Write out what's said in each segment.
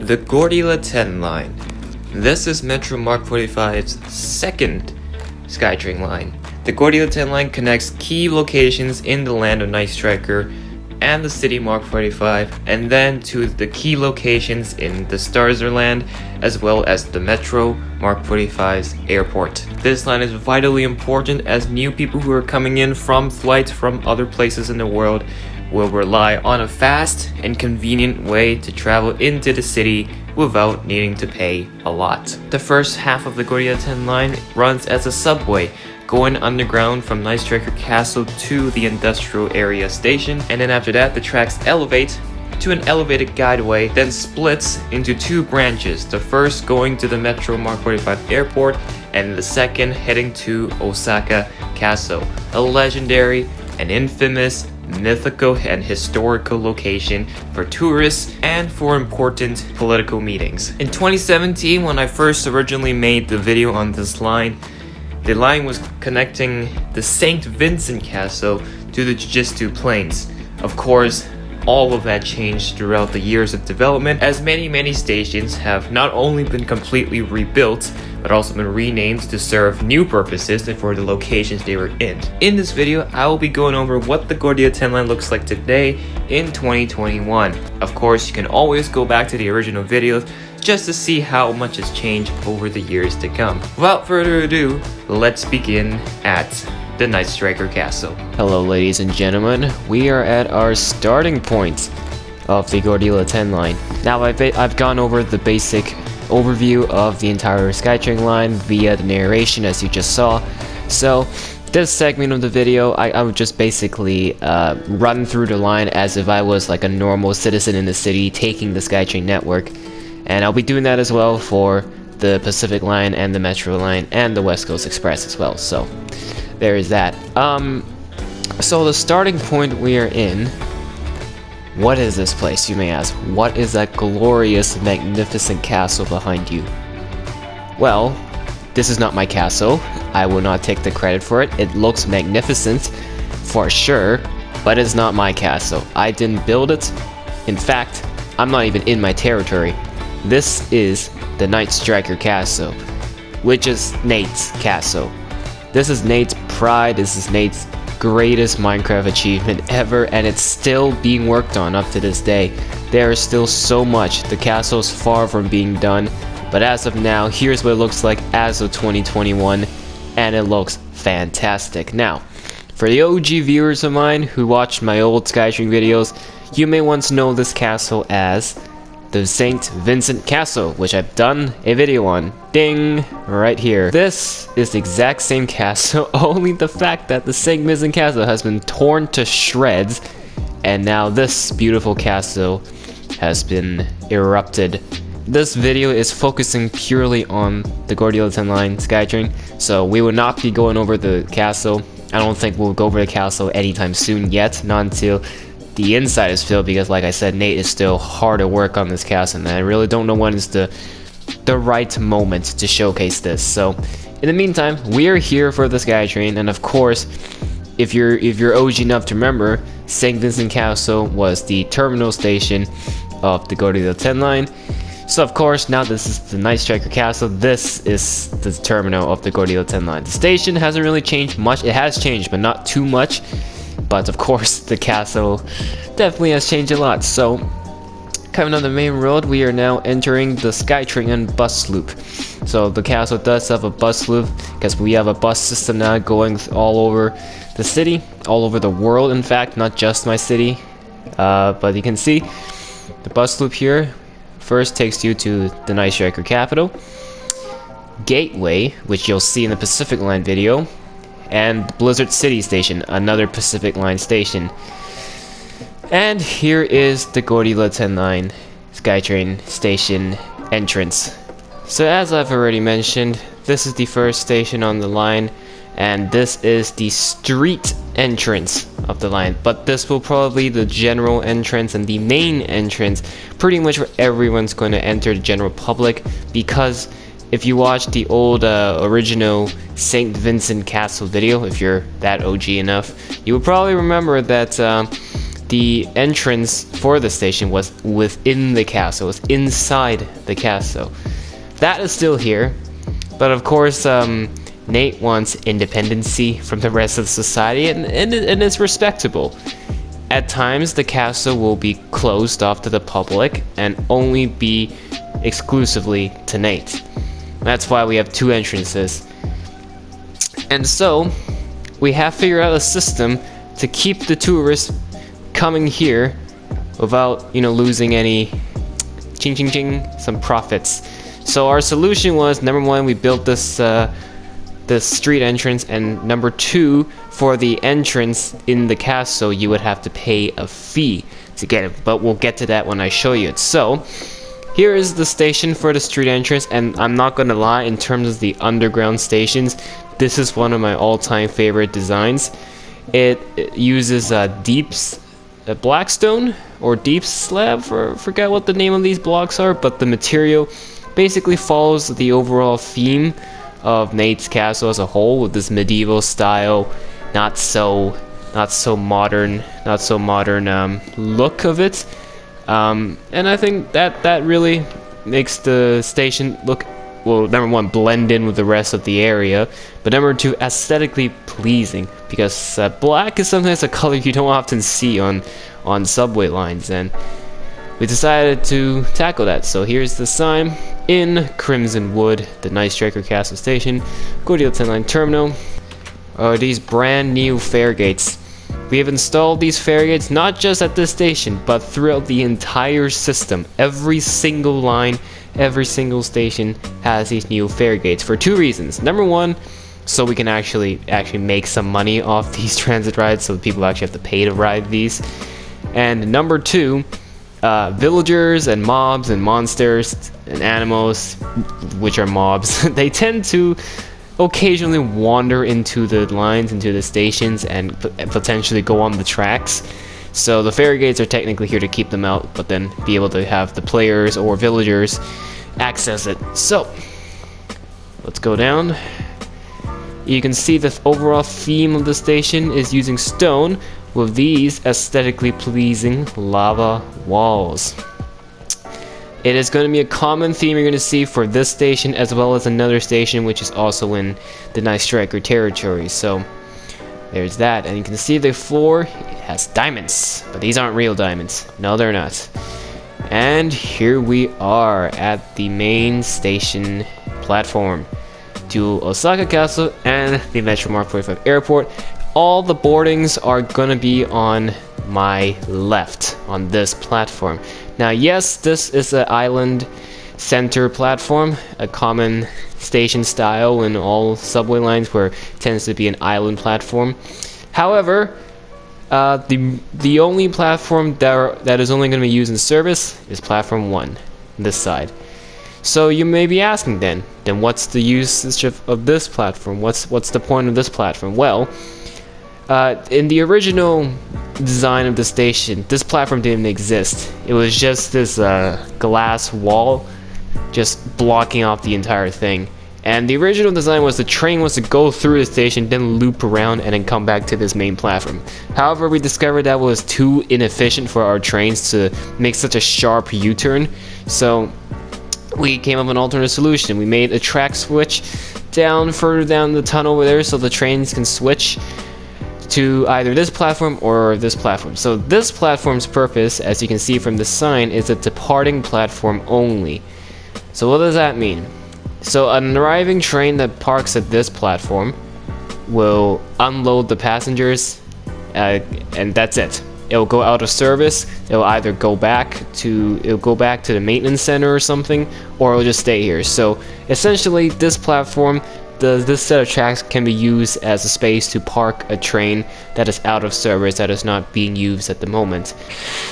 The Gordyla10 Line. This is Metro Mark45's second SkyTrain line. The Gordyla10 Line connects key locations in the land of Nightstriker and the city Mark45, and then to the key locations in the Starzer land, as well as the Metro Mark45's Airport. This line is vitally important as new people who are coming in from flights from other places in the world will rely on a fast and convenient way to travel into the city without needing to pay a lot. The first half of the Gordyla10 line runs as a subway, going underground from Nightstriker Castle to the industrial area station, and then after that the tracks elevate to an elevated guideway, then splits into two branches, the first going to the Metro Mark45 Airport and the second heading to Osaka Castle, a legendary and infamous, mythical and historical location for tourists and for important political meetings. In 2017, when I first originally made the video on this line, the line was connecting the St. Vincent Castle to the Jiu-Jitsu Plains. Of course, all of that changed throughout the years of development, as many stations have not only been completely rebuilt, but also been renamed to serve new purposes for the locations they were in. In this video, I will be going over what the Gordyla10 line looks like today in 2021. Of course, you can always go back to the original videos just to see how much has changed over the years to come. Without further ado, let's begin at the Nightstriker Castle. Hello ladies and gentlemen, we are at our starting point of the Gordyla10 line. Now I've gone over the basic overview of the entire SkyTrain line via the narration as you just saw. So this segment of the video, I would just basically run through the line as if I was like a normal citizen in the city taking the SkyTrain network. And I'll be doing that as well for the Pacific line and the Metro line and the West Coast Express as well. So there is that. So the starting point we are in, what is this place, you may ask? What is that glorious, magnificent castle behind you? Well, this is not my castle. I will not take the credit for it. It looks magnificent for sure, but it's not my castle. I didn't build it. In fact, I'm not even in my territory. This is the Nightstriker Castle, which is Nate's castle. This is Nate's pride, this is Nate's greatest Minecraft achievement ever, and it's still being worked on up to this day. There is still so much. The castle is far from being done, but as of now, here's what it looks like as of 2021, and it looks fantastic. Now, for the OG viewers of mine who watched my old SkyTrain videos, you may once know this castle as the St. Vincent Castle, which I've done a video on. Ding! Right here. This is the exact same castle, only the fact that the St. Vincent Castle has been torn to shreds, and now this beautiful castle has been erupted. This video is focusing purely on the Gordyla10 line SkyTrain, so we will not be going over the castle. I don't think we'll go over the castle anytime soon yet, not until the inside is filled, because like I said, Nate is still hard at work on this castle, and I really don't know when is the right moment to showcase this. So in the meantime, we are here for the SkyTrain, and of course, if you're OG enough to remember, St. Vincent Castle was the terminal station of the Gordyla10 line. So of course, now this is the Nightstriker Castle. This is the terminal of the Gordyla10 line. The station hasn't really changed much. It has changed, but not too much. But of course, the castle definitely has changed a lot. So, coming on the main road, we are now entering the SkyTrain and bus loop. So the castle does have a bus loop, because we have a bus system now going all over the city, all over the world, in fact, not just my city. But you can see the bus loop here first takes you to the Nightstriker capital, Gateway, which you'll see in the Pacific Line video, and Blizzard City Station, another Pacific Line station. And here is the Gordyla10 Line SkyTrain station entrance. So as I've already mentioned, this is the first station on the line, and this is the street entrance of the line. But this will probably be the general entrance and the main entrance, pretty much where everyone's going to enter, the general public, because if you watch the old original St. Vincent Castle video, if you're that OG enough, you will probably remember that the entrance for the station was within the castle, was inside the castle. That is still here, but of course, Nate wants independency from the rest of society, and it's respectable. At times, the castle will be closed off to the public and only be exclusively to Nate. That's why we have 2 entrances. And so, we have figured out a system to keep the tourists coming here without, losing any some profits. So our solution was, number 1, we built this street entrance, and number 2, for the entrance in the castle, you would have to pay a fee to get it, but we'll get to that when I show you it. So here is the station for the street entrance, and I'm not gonna lie, in terms of the underground stations, this is one of my all-time favorite designs. It uses Blackstone or deep slab, forget what the name of these blocks are, but the material basically follows the overall theme of Nate's castle as a whole, with this medieval style, not so modern look of it. And I think that really makes the station look, well, number 1, blend in with the rest of the area, but number 2, aesthetically pleasing, because black is sometimes a color you don't often see on subway lines, and we decided to tackle that. So here's the sign in crimson wood, the Nightstriker Castle Station, Gordyla10 Line Terminal. These brand new fare gates. We have installed these fare gates not just at this station, but throughout the entire system. Every single line, every single station has these new fare gates for 2 reasons. Number 1, so we can actually make some money off these transit rides, so people actually have to pay to ride these. And number 2, villagers and mobs and monsters and animals, which are mobs, they tend to occasionally wander into the lines, into the stations, and potentially go on the tracks. So the fare gates are technically here to keep them out, but then be able to have the players or villagers access it. So let's go down. You can see the overall theme of the station is using stone with these aesthetically pleasing lava walls. It is going to be a common theme you're going to see for this station, as well as another station which is also in the Nightstriker territory. So there's that, and you can see the floor, it has diamonds, but these aren't real diamonds. No, they're not. And here we are at the main station platform to Osaka Castle and the Metro Mark45 Airport. All the boardings are gonna be on my left on this platform. Now, yes, this is an island center platform, a common station style in all subway lines where it tends to be an island platform. However, the only platform that is only going to be used in service is platform 1, this side. So you may be asking then what's the usage of this platform? What's the point of this platform? Well, in the original design of the station, this platform didn't exist. It was just this glass wall just blocking off the entire thing. And the original design was the train was to go through the station, then loop around, and then come back to this main platform. However, we discovered that was too inefficient for our trains to make such a sharp U-turn. So we came up with an alternate solution. We made a track switch further down the tunnel over there, so the trains can switch to either this platform or this platform. So this platform's purpose, as you can see from the sign, is a departing platform only. So what does that mean? So an arriving train that parks at this platform will unload the passengers, and that's it. It'll go out of service. It'll either go back to the maintenance center or something, or it'll just stay here. So essentially, this platform, this set of tracks can be used as a space to park a train that is out of service, that is not being used at the moment.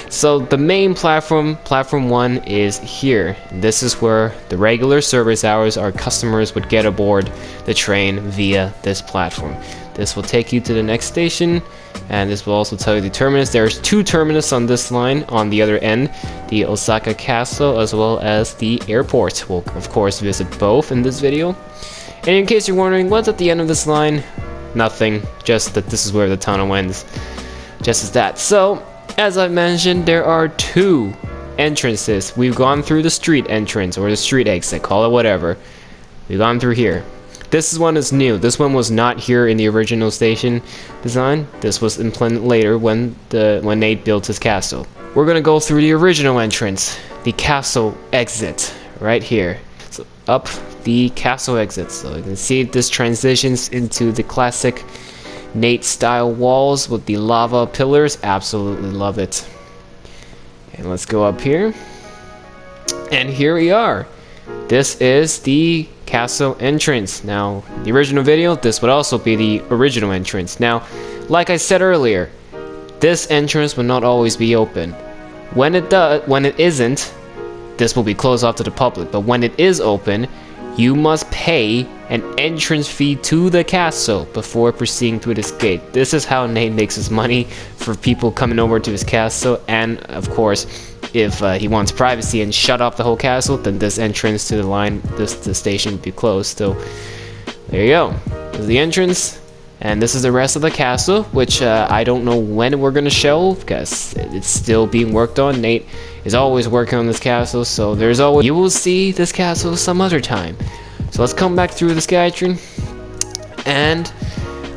So the main platform, platform 1, is here. This is where the regular service hours our customers would get aboard the train via this platform. This will take you to the next station, and this will also tell you the terminus. There's 2 terminus on this line on the other end, the Osaka Castle as well as the airport. We'll of course visit both in this video. And in case you're wondering what's at the end of this line, nothing, just that this is where the tunnel ends. Just as that. So As I mentioned, there are two entrances. We've gone through the street entrance or the street exit, call it whatever. We've gone through here. This one is new. This one was not here in the original station design. This was implemented later when Nate built his castle. We're gonna go through the original entrance, the castle exit, right here. So up the castle exit. So you can see this transitions into the classic Nate style walls with the lava pillars. Absolutely love it. And let's go up here. And here we are. This is the castle entrance. Now, the original video, this would also be the original entrance. Now, like I said earlier, this entrance will not always be open. When it isn't, this will be closed off to the public. But when it is open, you must pay an entrance fee to the castle before proceeding through this gate. This is how Nate makes his money for people coming over to his castle, and of course, if he wants privacy and shut off the whole castle, then this entrance to the station would be closed. So there you go. This is the entrance, and this is the rest of the castle, which I don't know when we're gonna show because it's still being worked on. Nate is always working on this castle, so you will see this castle some other time. So let's come back through the SkyTrain, and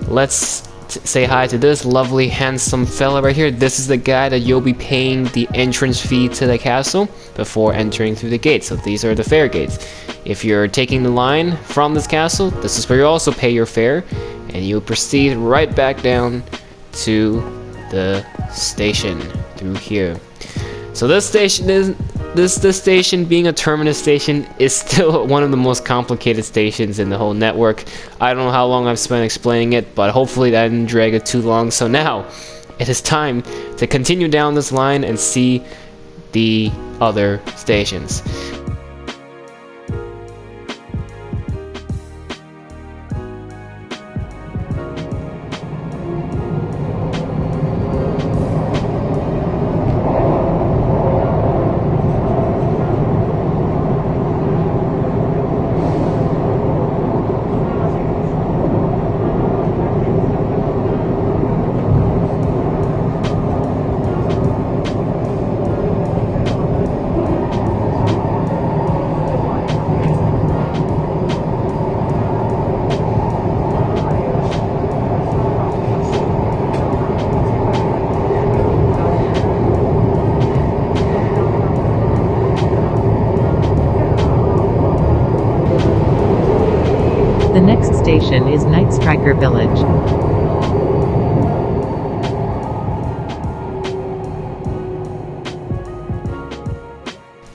let's say hi to this lovely handsome fella right here. This is the guy that you'll be paying the entrance fee to the castle before entering through the gates. So these are the fare gates. If you're taking the line from this castle, this is where you also pay your fare, and you proceed right back down to the station through here. So this station is this station, being a terminus station, is still one of the most complicated stations in the whole network. I don't know how long I've spent explaining it, but hopefully that didn't drag it too long. So now it is time to continue down this line and see the other stations. The next station is Nightstriker Village.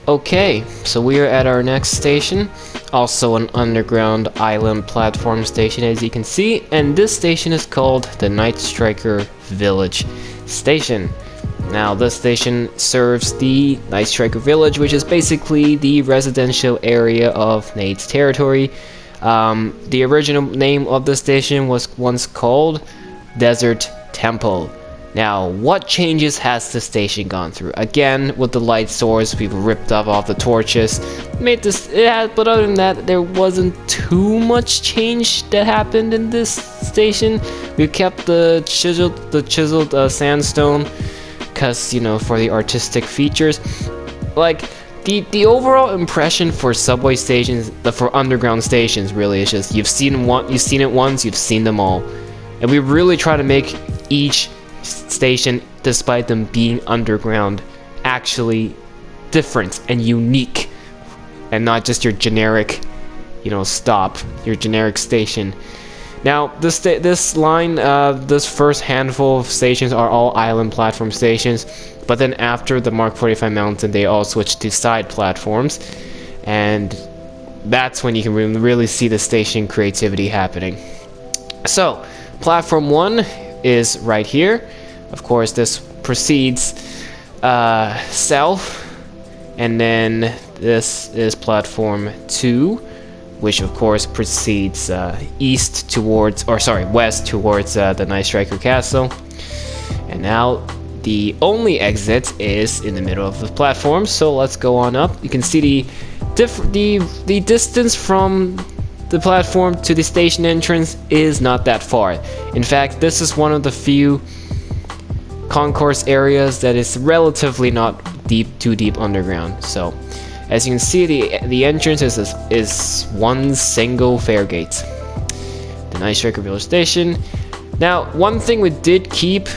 Okay, so we are at our next station, also an underground island platform station as you can see, and this station is called the Nightstriker Village Station. Now this station serves the Nightstriker Village, which is basically the residential area of Nate's territory. The original name of the station was once called Desert Temple. Now, what changes has the station gone through? Again, with the light source, people ripped off all the torches, made this. Yeah, but other than that, there wasn't too much change that happened in this station. We kept the chiseled sandstone, cause for the artistic features. Like the overall impression for subway stations, for underground stations, really is just you've seen it once, you've seen them all, and we really try to make each station, despite them being underground, actually different and unique, and not just your generic, stop, your generic station. Now, this line, this first handful of stations are all island platform stations, but then after the Mark45 Mountain, they all switched to side platforms, and that's when you can really see the station creativity happening. So, platform 1 is right here. Of course, this proceeds south, and then this is platform 2, which of course proceeds west towards the Nightstriker Castle. And now the only exit is in the middle of the platform, so let's go on up. You can see the distance from the platform to the station entrance is not that far. In fact, this is one of the few concourse areas that is relatively not too deep underground. So as you can see, the entrance is one single fare gate. The Nightstriker Village Station. Now, one thing we did keep,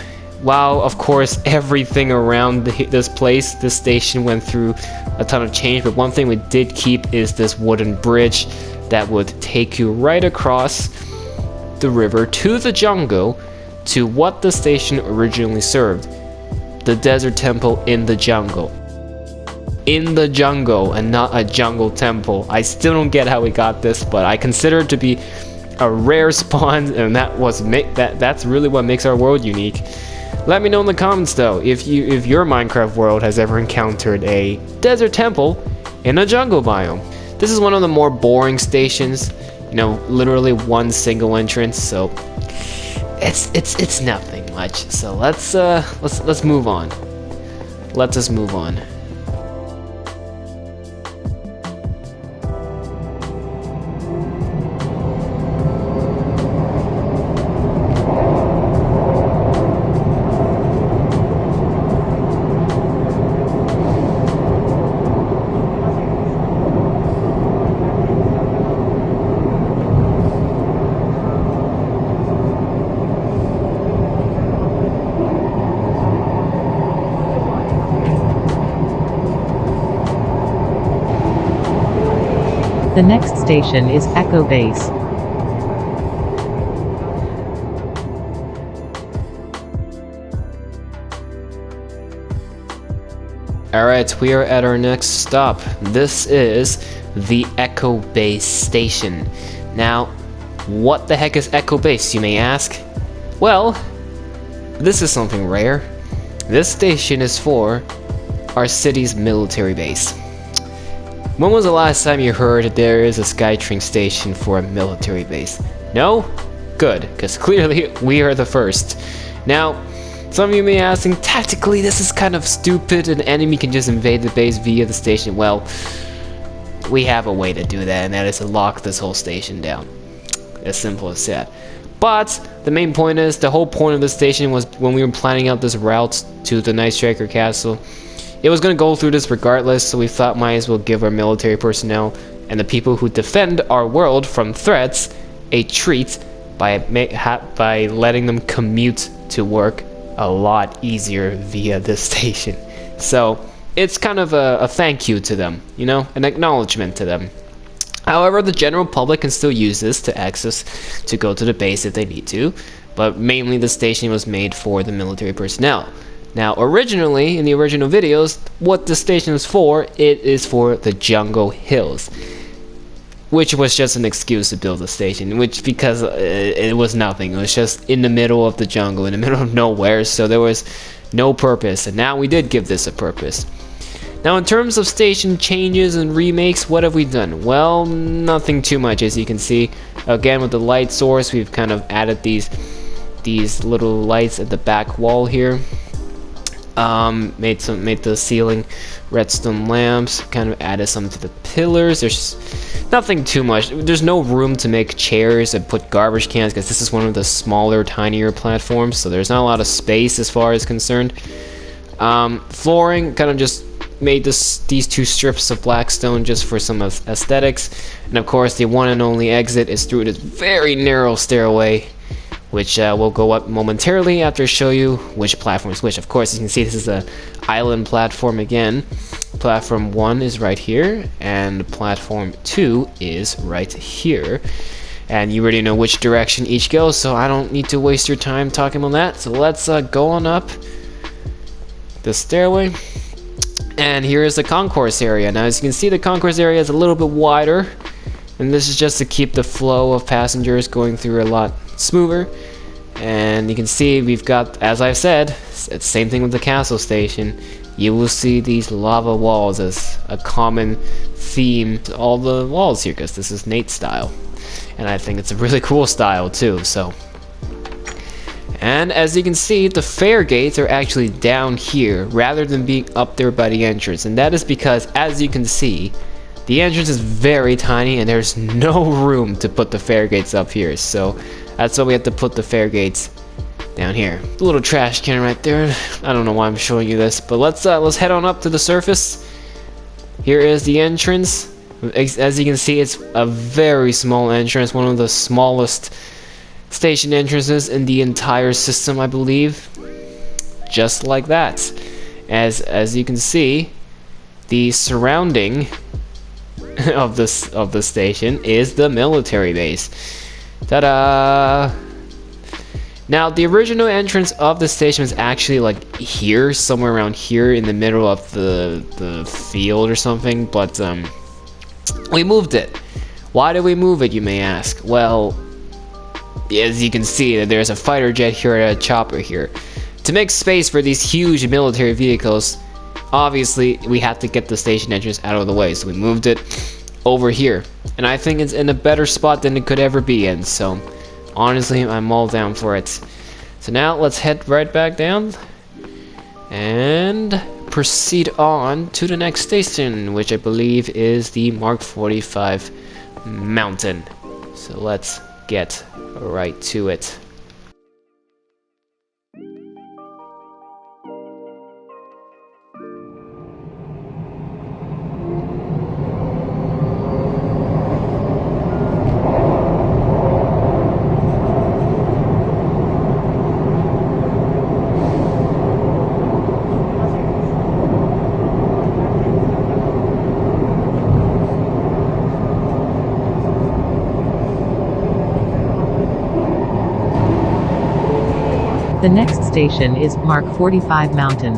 while of course everything around this station went through a ton of change, but one thing we did keep is this wooden bridge that would take you right across the river to the jungle, to what the station originally served, the desert temple in the jungle. In the jungle, and not a jungle temple. I still don't get how we got this, but I consider it to be a rare spawn, and that's really what makes our world unique. Let me know in the comments though if your Minecraft world has ever encountered a desert temple in a jungle biome. This is one of the more boring stations, you know, literally one single entrance, so it's nothing much. So let's move on. Let us move on. The next station is Echo Base. Alright, we are at our next stop. This is the Echo Base Station. Now, what the heck is Echo Base, you may ask? Well, this is something rare. This station is for our city's military base. When was the last time you heard there is a SkyTrain station for a military base? No? Good, because clearly we are the first. Now, some of you may be asking, tactically this is kind of stupid, an enemy can just invade the base via the station. Well, we have a way to do that, and that is to lock this whole station down. As simple as that. But the main point is, the whole point of the station was when we were planning out this route to the Nightstriker Castle, it was going to go through this regardless, so we thought might as well give our military personnel and the people who defend our world from threats a treat by letting them commute to work a lot easier via this station. So it's kind of a thank you to them, you know, an acknowledgement to them. However, the general public can still use this to access to go to the base if they need to, but mainly the station was made for the military personnel. Now, originally, in the original videos, what the station is for, it is for the Jungle Hills, which was just an excuse to build the station, because it was nothing. It was just in the middle of the jungle, in the middle of nowhere, so there was no purpose, and now we did give this a purpose. Now, in terms of station changes and remakes, what have we done? Well, nothing too much, as you can see. Again, with the light source, we've kind of added these little lights at the back wall here. Made the ceiling redstone lamps, kind of added some to the pillars. There's nothing too much. There's no room to make chairs and put garbage cans, because this is one of the smaller, tinier platforms, so there's not a lot of space as far as concerned. Flooring, kind of just made these two strips of black stone just for some aesthetics, and of course the one and only exit is through this very narrow stairway, which we'll go up momentarily after I show you which platform is which. Of course, you can see this is an island platform again. Platform 1 is right here, and platform 2 is right here. And you already know which direction each goes, so I don't need to waste your time talking about that. So let's go on up the stairway. And here is the concourse area. Now, as you can see, the concourse area is a little bit wider, and this is just to keep the flow of passengers going through a lot smoother. And you can see we've got, as I've said, it's the same thing with the castle station. You will see these lava walls as a common theme to all the walls here, because this is Nate style, and I think it's a really cool style too. So, and as you can see, the fare gates are actually down here rather than being up there by the entrance, and that is because, as you can see, the entrance is very tiny and there's no room to put the fare gates up here. So that's why we have to put the fare gates down here. The little trash can right there. I don't know why I'm showing you this, but let's head on up to the surface. Here is the entrance. As you can see, it's a very small entrance, one of the smallest station entrances in the entire system, I believe. Just like that. As you can see, the surrounding of the station is the military base. Ta-da! Now, the original entrance of the station was actually like here, somewhere around here in the middle of the field or something, but we moved it. Why did we move it, you may ask? Well, as you can see, there's a fighter jet here and a chopper here. To make space for these huge military vehicles, obviously we had to get the station entrance out of the way, so we moved it over here. And I think it's in a better spot than it could ever be in, so honestly, I'm all down for it. So now let's head right back down and proceed on to the next station, which I believe is the Mark45 Mountain. So let's get right to it. The next station is Mark45 Mountain.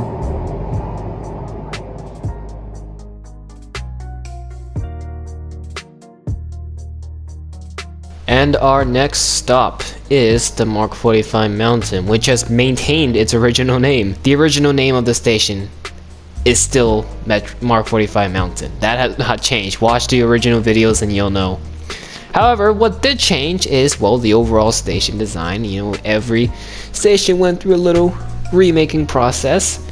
And our next stop is the Mark45 Mountain, which has maintained its original name. The original name of the station is still Mark45 Mountain. That has not changed. Watch the original videos and you'll know. However, what did change is, well, the overall station design. You know, every station went through a little remaking process.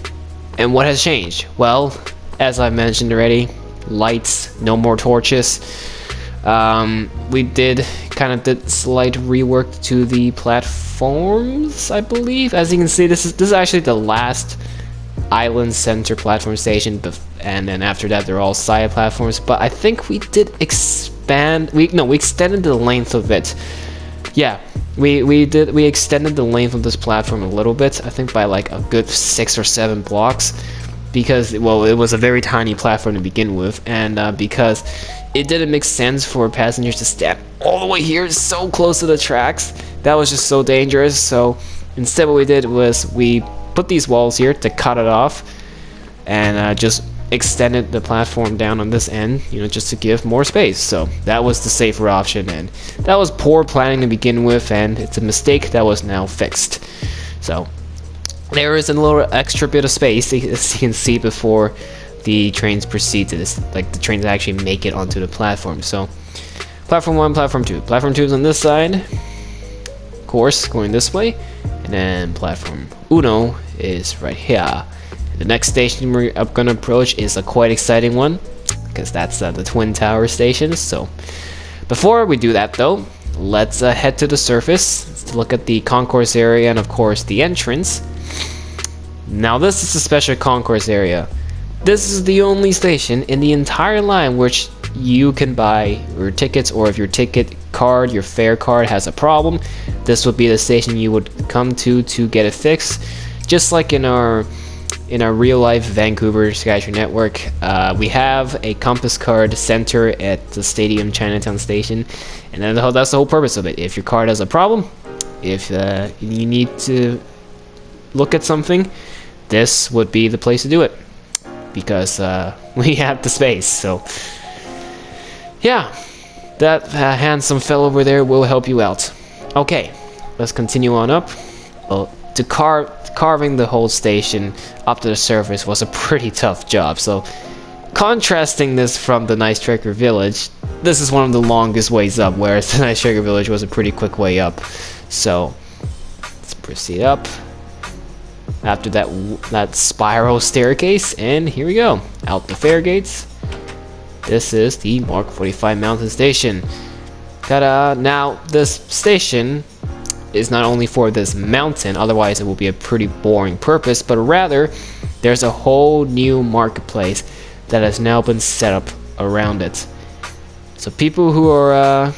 And what has changed? Well, as I mentioned already, lights, no more torches. We did slight rework to the platforms, I believe. As you can see, this is actually the last island center platform station, and then after that they're all side platforms. But I think we did we extended the length of it. Yeah, we extended the length of this platform a little bit, I think by like a good 6 or 7 blocks, because, well, it was a very tiny platform to begin with, and because it didn't make sense for passengers to stand all the way here so close to the tracks. That was just so dangerous. So instead what we did was we put these walls here to cut it off, and just extended the platform down on this end, you know, just to give more space. So that was the safer option, and that was poor planning to begin with, and it's a mistake that was now fixed. So there is a little extra bit of space, as you can see, before the trains proceed to this, like the trains actually make it onto the platform. So platform 1, platform 2. Platform 2 is on this side, of course, going this way, and then platform 1 is right here. The next station we're gonna approach is a quite exciting one, because that's the Twin Tower station. So before we do that though, let's head to the surface to look at the concourse area and of course the entrance. Now this is a special concourse area. This is the only station in the entire line which you can buy your tickets, or if your ticket card, your fare card has a problem, this would be the station you would come to get it fixed. Just like in our real life Vancouver SkyTrain network, we have a compass card center at the Stadium Chinatown Station, and then that's the whole purpose of it. If your card has a problem, if you need to look at something, this would be the place to do it, because we have the space. So yeah, that handsome fellow over there will help you out. Okay, let's continue on up. Well, to carving the whole station up to the surface was a pretty tough job. So contrasting this from the Nightstriker Village, this is one of the longest ways up, whereas the Nightstriker Village was a pretty quick way up. So let's proceed up after that spiral staircase, and here we go, out the fare gates. This is the Mark45 Mountain Station. Ta-da! Now this station is not only for this mountain, otherwise it will be a pretty boring purpose, but rather there's a whole new marketplace that has now been set up around it. So people who are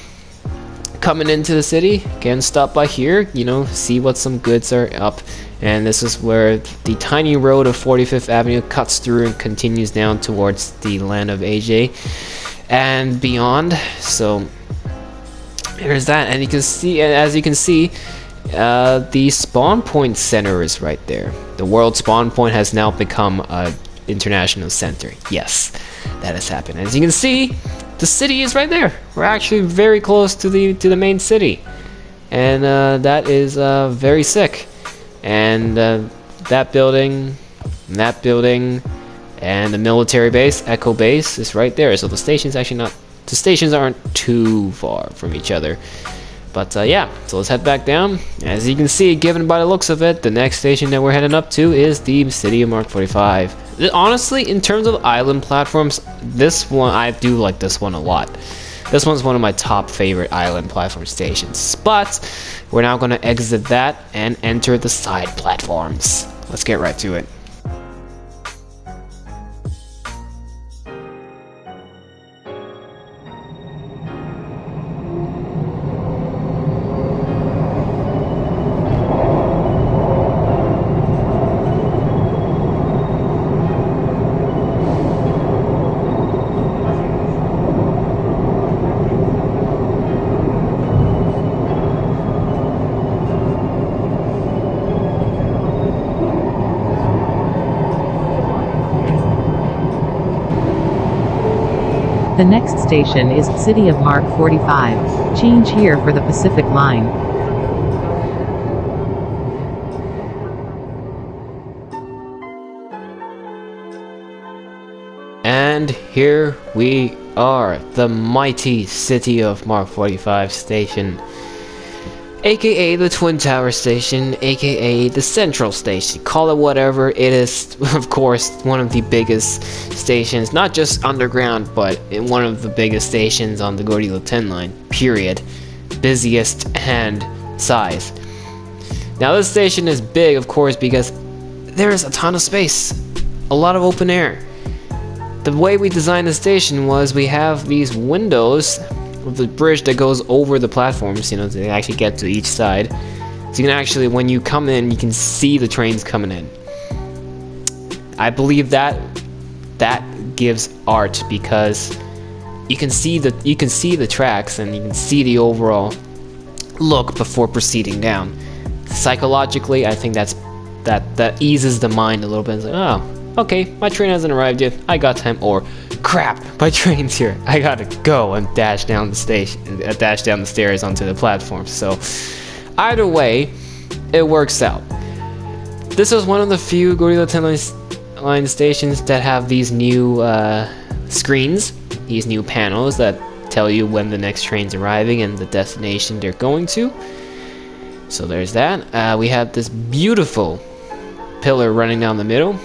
coming into the city can stop by here, you know, see what some goods are up. And this is where the tiny road of 45th Avenue cuts through and continues down towards the land of AJ and beyond. So there's that, and you can see, as you can see, the spawn point center is right there. The world spawn point has now become a international center. Yes, that has happened. As you can see, the city is right there. We're actually very close to the main city, and that is very sick. And that building, and the military base, Echo Base, is right there. So the station's actually not. The stations aren't too far from each other. But yeah, so let's head back down. As you can see, given by the looks of it, the next station that we're heading up to is the city of Mark45. Honestly, in terms of island platforms, this one, I do like this one a lot. This one's one of my top favorite island platform stations. But we're now going to exit that and enter the side platforms. Let's get right to it. The next station is City of Mark45. Change here for the Pacific Line. And here we are, the mighty city of Mark45 Station, aka the Twin Tower Station, aka the Central Station. Call it whatever. It is, of course, one of the biggest stations, not just underground, but one of the biggest stations on the Gordyla10 Line, period. Busiest and size. Now this station is big, of course, because there is a ton of space, a lot of open air. The way we designed the station was we have these windows with the bridge that goes over the platforms, you know, to actually get to each side. So you can actually, when you come in, you can see the trains coming in. I believe that gives art, because you can see the tracks and you can see the overall look before proceeding down. Psychologically, I think that eases the mind a little bit. It's like, oh, okay, my train hasn't arrived yet. I got time. Or crap, my train's here. I gotta go and dash down the station, dash down the stairs onto the platform. So either way, it works out. This is one of the few Gordyla10 Line stations that have these new screens, these new panels that tell you when the next train's arriving and the destination they're going to. So there's that. We have this beautiful pillar running down the middle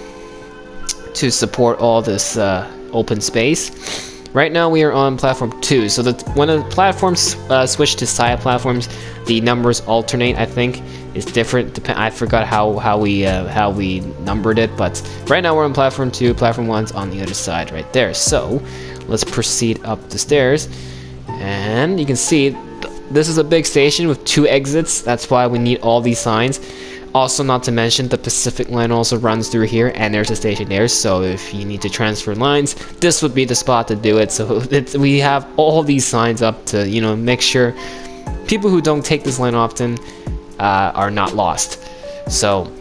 to support all this open space. Right now we are on platform 2, so when the platforms switch to side platforms, the numbers alternate. I think it's different. I forgot how we numbered it, but right now we're on platform 2. Platform 1's on the other side right there. So let's proceed up the stairs, and you can see this is a big station with 2 exits. That's why we need all these signs. Also, not to mention, the Pacific Line also runs through here, and there's a station there, so if you need to transfer lines, this would be the spot to do it. So we have all these signs up to, you know, make sure people who don't take this line often are not lost. So,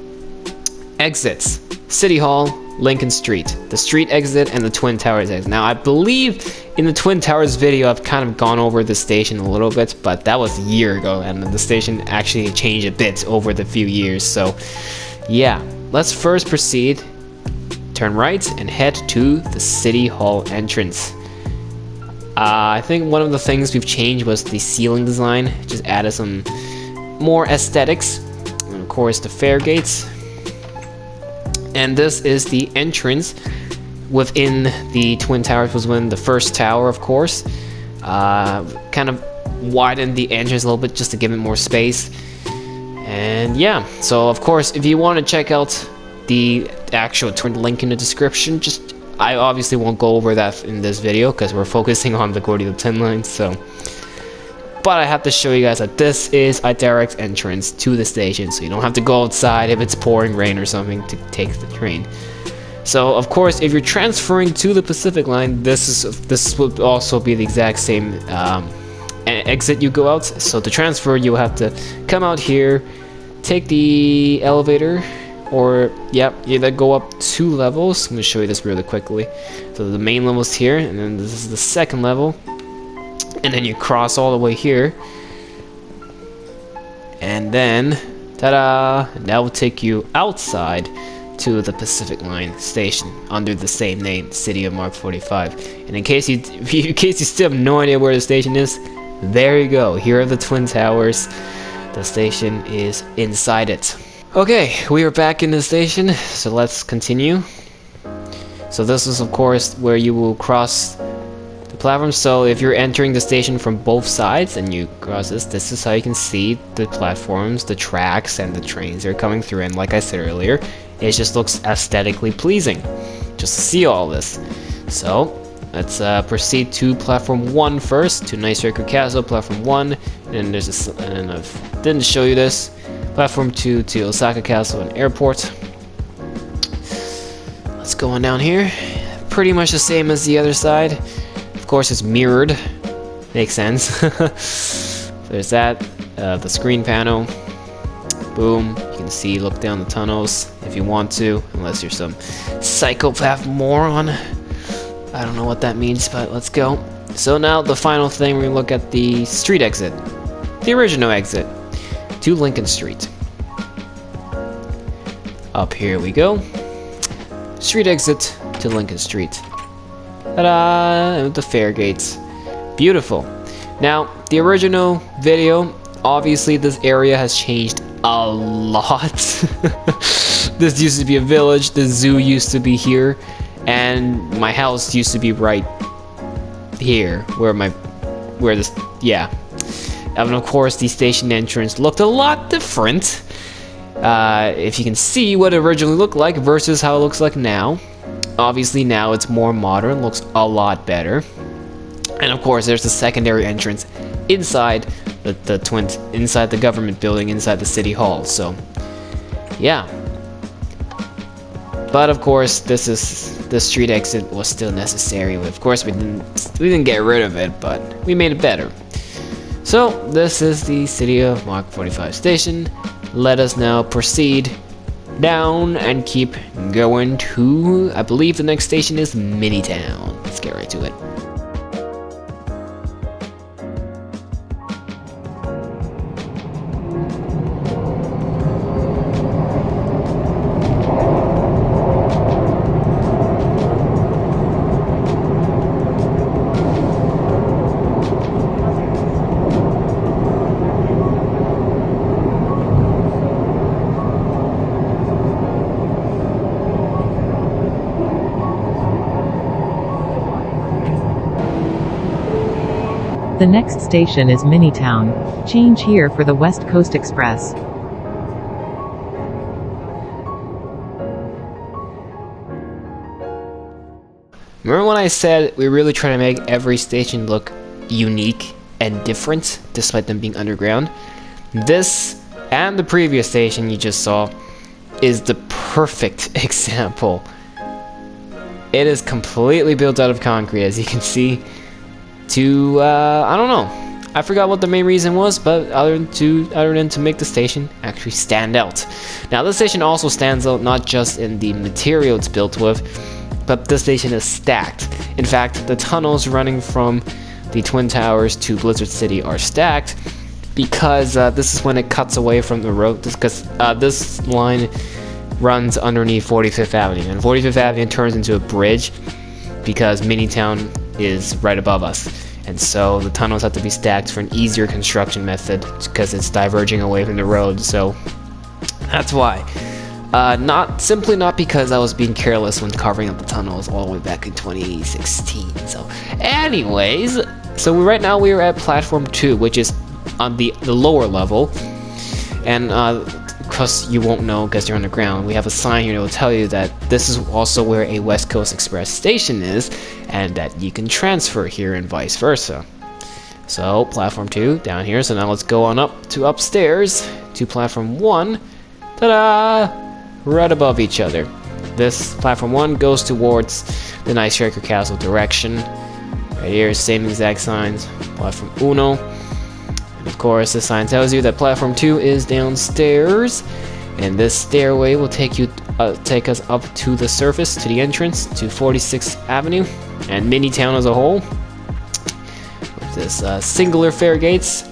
exits: City Hall, Lincoln Street, the street exit, and the Twin Towers exit. Now, I believe in the Twin Towers video, I've kind of gone over the station a little bit, but that was a year ago, and the station actually changed a bit over the few years. So, yeah, let's first proceed, turn right, and head to the City Hall entrance. I think one of the things we've changed was the ceiling design, just added some more aesthetics, and of course the fare gates. And this is the entrance within the Twin Towers. Was when the first tower, of course, kind of widened the entrance a little bit just to give it more space. And yeah, so of course, if you want to check out the actual link in the description, I obviously won't go over that in this video because we're focusing on the Gordyla10 line, so. But I have to show you guys that this is a direct entrance to the station, so you don't have to go outside if it's pouring rain or something to take the train. So of course, if you're transferring to the Pacific line, this will also be the exact same exit you go out. So to transfer, you have to come out here, take the elevator, or either go up 2 levels. I'm gonna show you this really quickly. So the main level's here, and then this is the second level. And then you cross all the way here, and then ta-da, that will take you outside to the Pacific Line station under the same name, City of Mark45. And in case you still have no idea where the station is, there you go. Here are the Twin Towers. The station is inside it. Okay, we are back in the station, so let's continue. So this is of course where you will cross platform. So if you're entering the station from both sides and you cross this is how you can see the platforms, the tracks, and the trains that are coming through. And like I said earlier, it just looks aesthetically pleasing just to see all this. So let's proceed to platform 1 first, to Nightstriker Castle, platform 1, and then there's this, and I didn't show you this, platform 2 to Osaka Castle and Airport. Let's go on down here. Pretty much the same as the other side. Of course, it's mirrored. Makes sense. There's that. The screen panel. Boom. You can see, look down the tunnels if you want to, unless you're some psychopath moron. I don't know what that means, but let's go. So now the final thing, we're gonna look at the street exit. The original exit to Lincoln Street. Up here we go. Street exit to Lincoln Street. Ta-da! The fare gates. Beautiful. Now, the original video, obviously this area has changed a lot. This used to be a village, the zoo used to be here, and my house used to be right here, and of course the station entrance looked a lot different. If you can see what it originally looked like versus how it looks like now. Obviously now it's more modern, looks a lot better. And of course there's the secondary entrance inside inside the government building, inside the city hall. So yeah. But of course the street exit was still necessary. Of course we didn't get rid of it, but we made it better. So this is the City of Mark45 station. Let us now proceed down and keep going to, I believe the next station is MiniTown. Let's get right to it. The next station is MiniTown. Change here for the West Coast Express. Remember when I said we really try to make every station look unique and different, despite them being underground? This, and the previous station you just saw, is the perfect example. It is completely built out of concrete, as you can see. I don't know. I forgot what the main reason was, but other than to make the station actually stand out. Now this station also stands out not just in the material it's built with, but the station is stacked. In fact, the tunnels running from the Twin Towers to Blizzard City are stacked because this is when it cuts away from the road, because this line runs underneath 45th Avenue, and 45th Avenue turns into a bridge because MiniTown is right above us, and so the tunnels have to be stacked for an easier construction method because it's diverging away from the road. So that's why. Not because I was being careless when covering up the tunnels all the way back in 2016. So anyways, so right now we are at platform 2, which is on the lower level. And because you won't know because you're underground, we have a sign here that will tell you that this is also where a West Coast Express station is, and that you can transfer here and vice versa. So platform 2 down here. So now let's go on up to upstairs to platform 1. Ta-da! Right above each other. This platform 1 goes towards the Nightstriker Castle direction. Right here, same exact signs. Platform 1. And of course, the sign tells you that platform 2 is downstairs, and this stairway will take us up to the surface, to the entrance, to 46th Avenue and MiniTown as a whole. With this singular fare gates,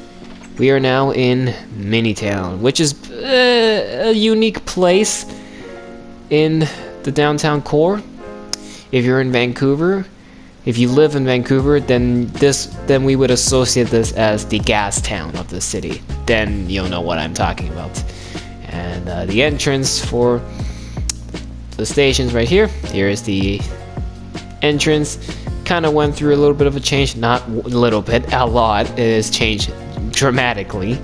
we are now in MiniTown, which is a unique place in the downtown core. If you're in Vancouver, if you live in Vancouver, then we would associate this as the gas town of the city. Then you'll know what I'm talking about. And the entrance for the station's right here. Here is the entrance. Kind of went through a little bit of a change, not a little bit, a lot. It has changed dramatically.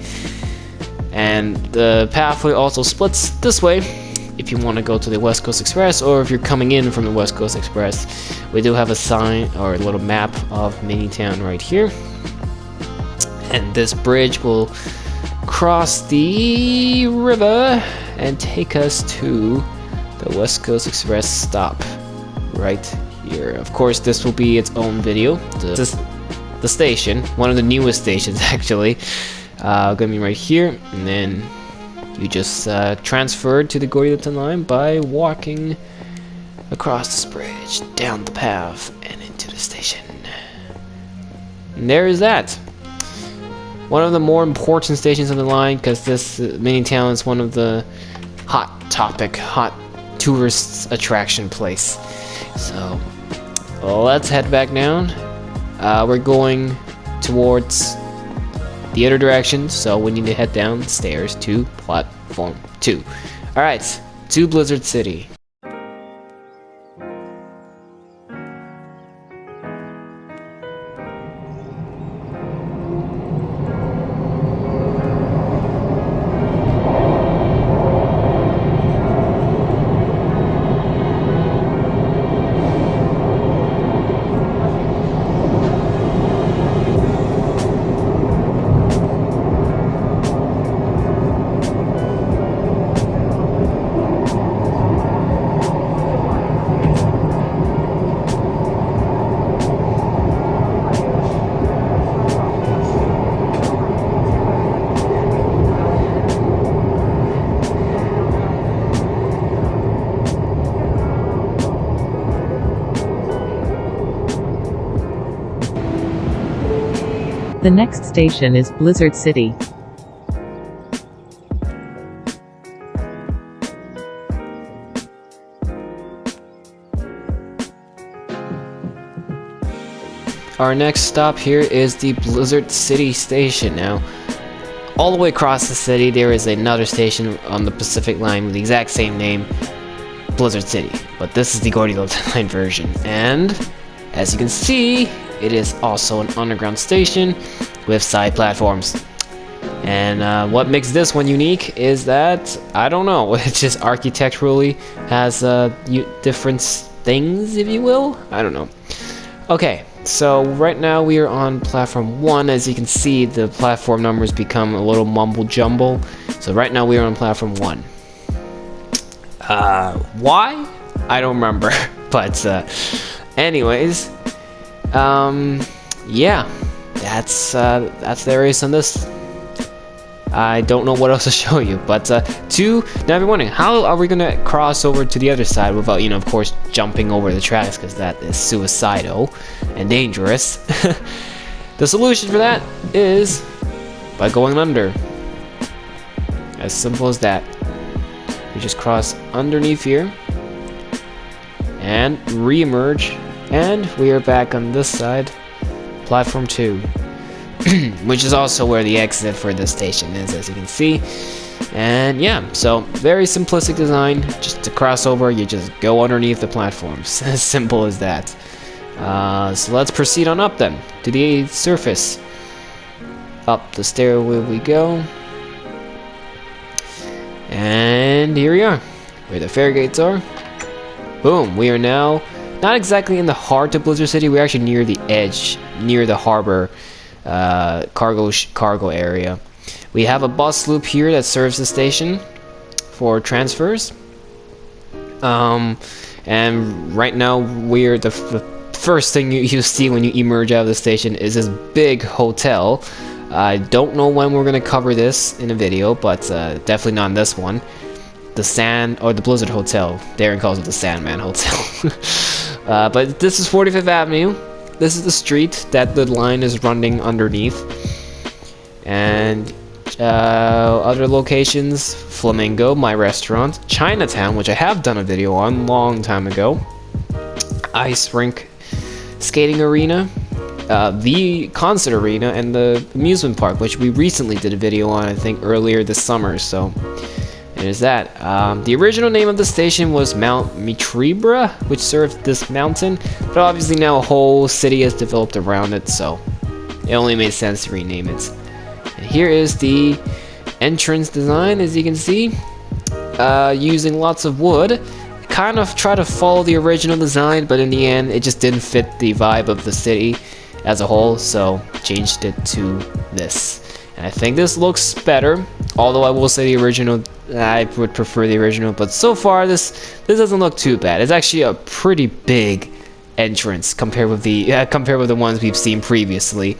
And the pathway also splits this way if you want to go to the West Coast Express, or if you're coming in from the West Coast Express. We do have a sign or a little map of MiniTown right here. And this bridge will cross the river and take us to the West Coast Express stop right here. Of course, this will be its own video. The station, one of the newest stations actually, gonna be right here, and then you just transferred to the Gordyla10 Line by walking across this bridge, down the path, and into the station. And there is that. One of the more important stations on the line, because this MiniTown is one of the hot tourist attraction place. So let's head back down. We're going towards the other direction, so we need to head downstairs to platform 2. Alright, to Blizzard City. The next station is Blizzard City. Our next stop here is the Blizzard City Station. Now, all the way across the city, there is another station on the Pacific Line with the exact same name, Blizzard City. But this is the Gordyla10 Line version. And, as you can see, it is also an underground station with side platforms. And what makes this one unique is that, I don't know, it just architecturally has different things, if you will? I don't know. Okay, so right now we are on platform 1. As you can see, the platform numbers become a little mumble jumble. So right now we are on platform 1. Why? I don't remember. But anyways, yeah, that's the areas on this. I don't know what else to show you, but now you're wondering, how are we gonna cross over to the other side without, of course, jumping over the tracks, because that is suicidal and dangerous. The solution for that is by going under. As simple as that. We just cross underneath here and re-emerge, and we are back on this side, platform 2. Which is also where the exit for this station is, as you can see. And yeah, so very simplistic design. Just to cross over, you just go underneath the platforms. As simple as that. So let's proceed on up then, to the surface. Up the stairway we go. And here we are, where the fare gates are. Boom, we are now not exactly in the heart of Blizzard City. We're actually near the edge, near the harbor cargo area. We have a bus loop here that serves the station for transfers. And right now we're the first thing you see when you emerge out of the station is this big hotel. I don't know when we're gonna cover this in a video, but definitely not in this one. The Blizzard Hotel. Darren calls it the Sandman Hotel. But this is 45th Avenue. This is the street that the line is running underneath. And other locations: Flamingo, my restaurant; Chinatown, which I have done a video on long time ago; ice rink, skating arena, the concert arena, and the amusement park, which we recently did a video on, I think earlier this summer. So there's that. The original name of the station was Mount Mitribra, which served this mountain, but obviously now a whole city has developed around it, so it only made sense to rename it. And here is the entrance design, as you can see, using lots of wood. Kind of try to follow the original design, but in the end it just didn't fit the vibe of the city as a whole, so changed it to this. And I think this looks better, although I will say the original, I would prefer the original, but so far this doesn't look too bad. It's actually a pretty big entrance compared with the ones we've seen previously.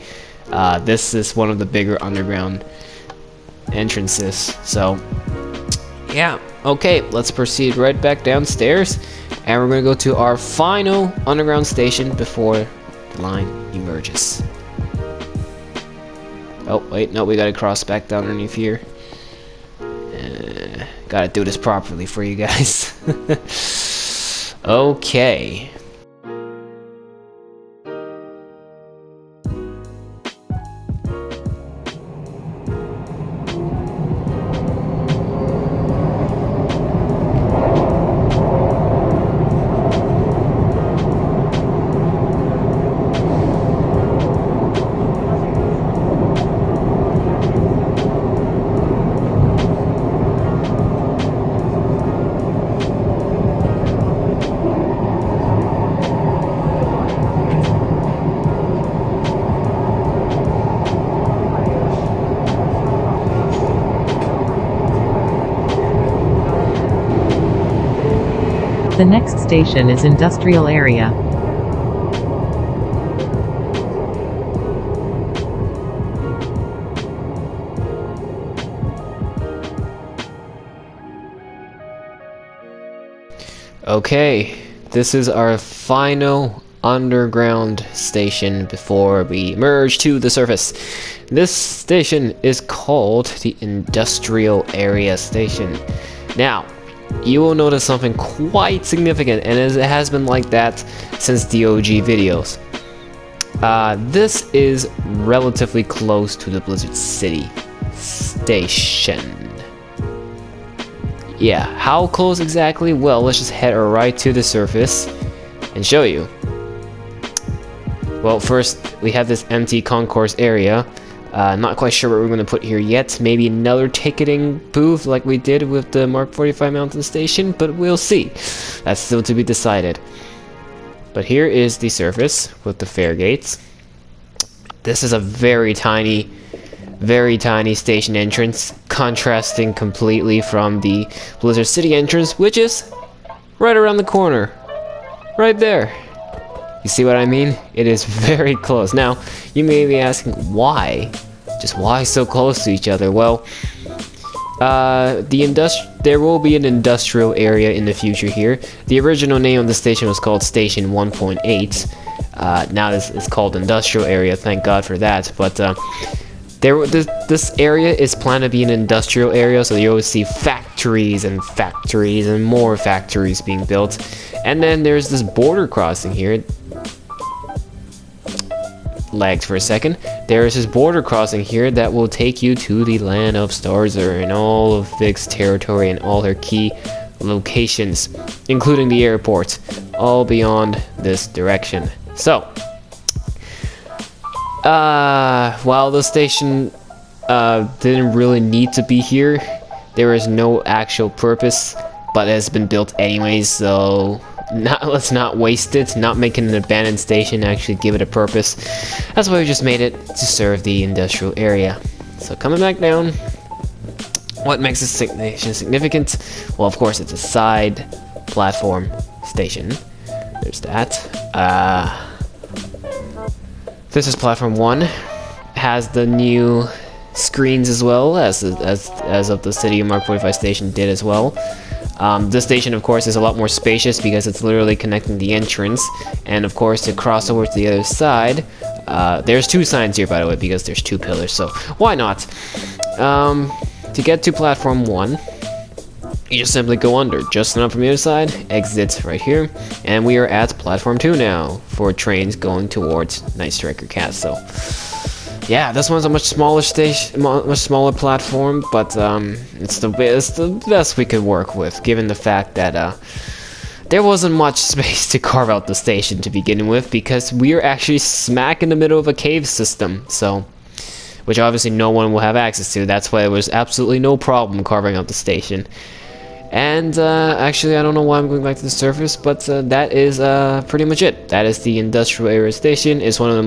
This is one of the bigger underground entrances. So yeah, okay, let's proceed right back downstairs, and we're gonna go to our final underground station before the line emerges. Oh wait, no, we gotta cross back down underneath here. Gotta do this properly for you guys. Okay. The next station is Industrial Area. Okay, this is our final underground station before we merge to the surface. This station is called the Industrial Area Station. Now, you will notice something quite significant, and it has been like that since the OG videos. This is relatively close to the Blizzard City Station. Yeah, how close exactly? Well, let's just head right to the surface and show you. Well, first we have this empty concourse area. Not quite sure what we're going to put here yet. Maybe another ticketing booth like we did with the Mark45 Mountain Station, but we'll see. That's still to be decided. But here is the surface with the fare gates. This is a very tiny station entrance, contrasting completely from the Blizzard City entrance, which is right around the corner. Right there. You see what I mean? It is very close. Now, you may be asking, why? Just why so close to each other? Well, there will be an industrial area in the future here. The original name of the station was called Station 1.8. Now it's called Industrial Area, thank God for that. But this area is planned to be an industrial area, so you always see factories and more factories being built. And then there's this border crossing here. Lagged for a second. There is this border crossing here that will take you to the land of Starzer and all of Vic's territory and all her key locations, including the airport, all beyond this direction. So, while the station didn't really need to be here, There is no actual purpose, but it has been built anyways, so let's not waste it, not make it an abandoned station, actually give it a purpose. That's why we just made it to serve the industrial area. So coming back down, what makes this station significant? Well, of course, it's a side platform station. There's that. This is platform 1. Has the new screens as well as of the City of Mark45 station did as well. This station, of course, is a lot more spacious because it's literally connecting the entrance, and of course to cross over to the other side, there's 2 signs here, by the way, because there's 2 pillars, so why not? To get to platform 1, you just simply go under, just enough from the other side, exit right here, and we are at platform 2 now for trains going towards Nightstriker Castle. Yeah, this one's a much smaller station, much smaller platform, but it's the best we could work with, given the fact that there wasn't much space to carve out the station to begin with, because we are actually smack in the middle of a cave system, so which obviously no one will have access to. That's why there was absolutely no problem carving out the station. And actually, I don't know why I'm going back to the surface, but that is pretty much it. That is the industrial area station. It's one of the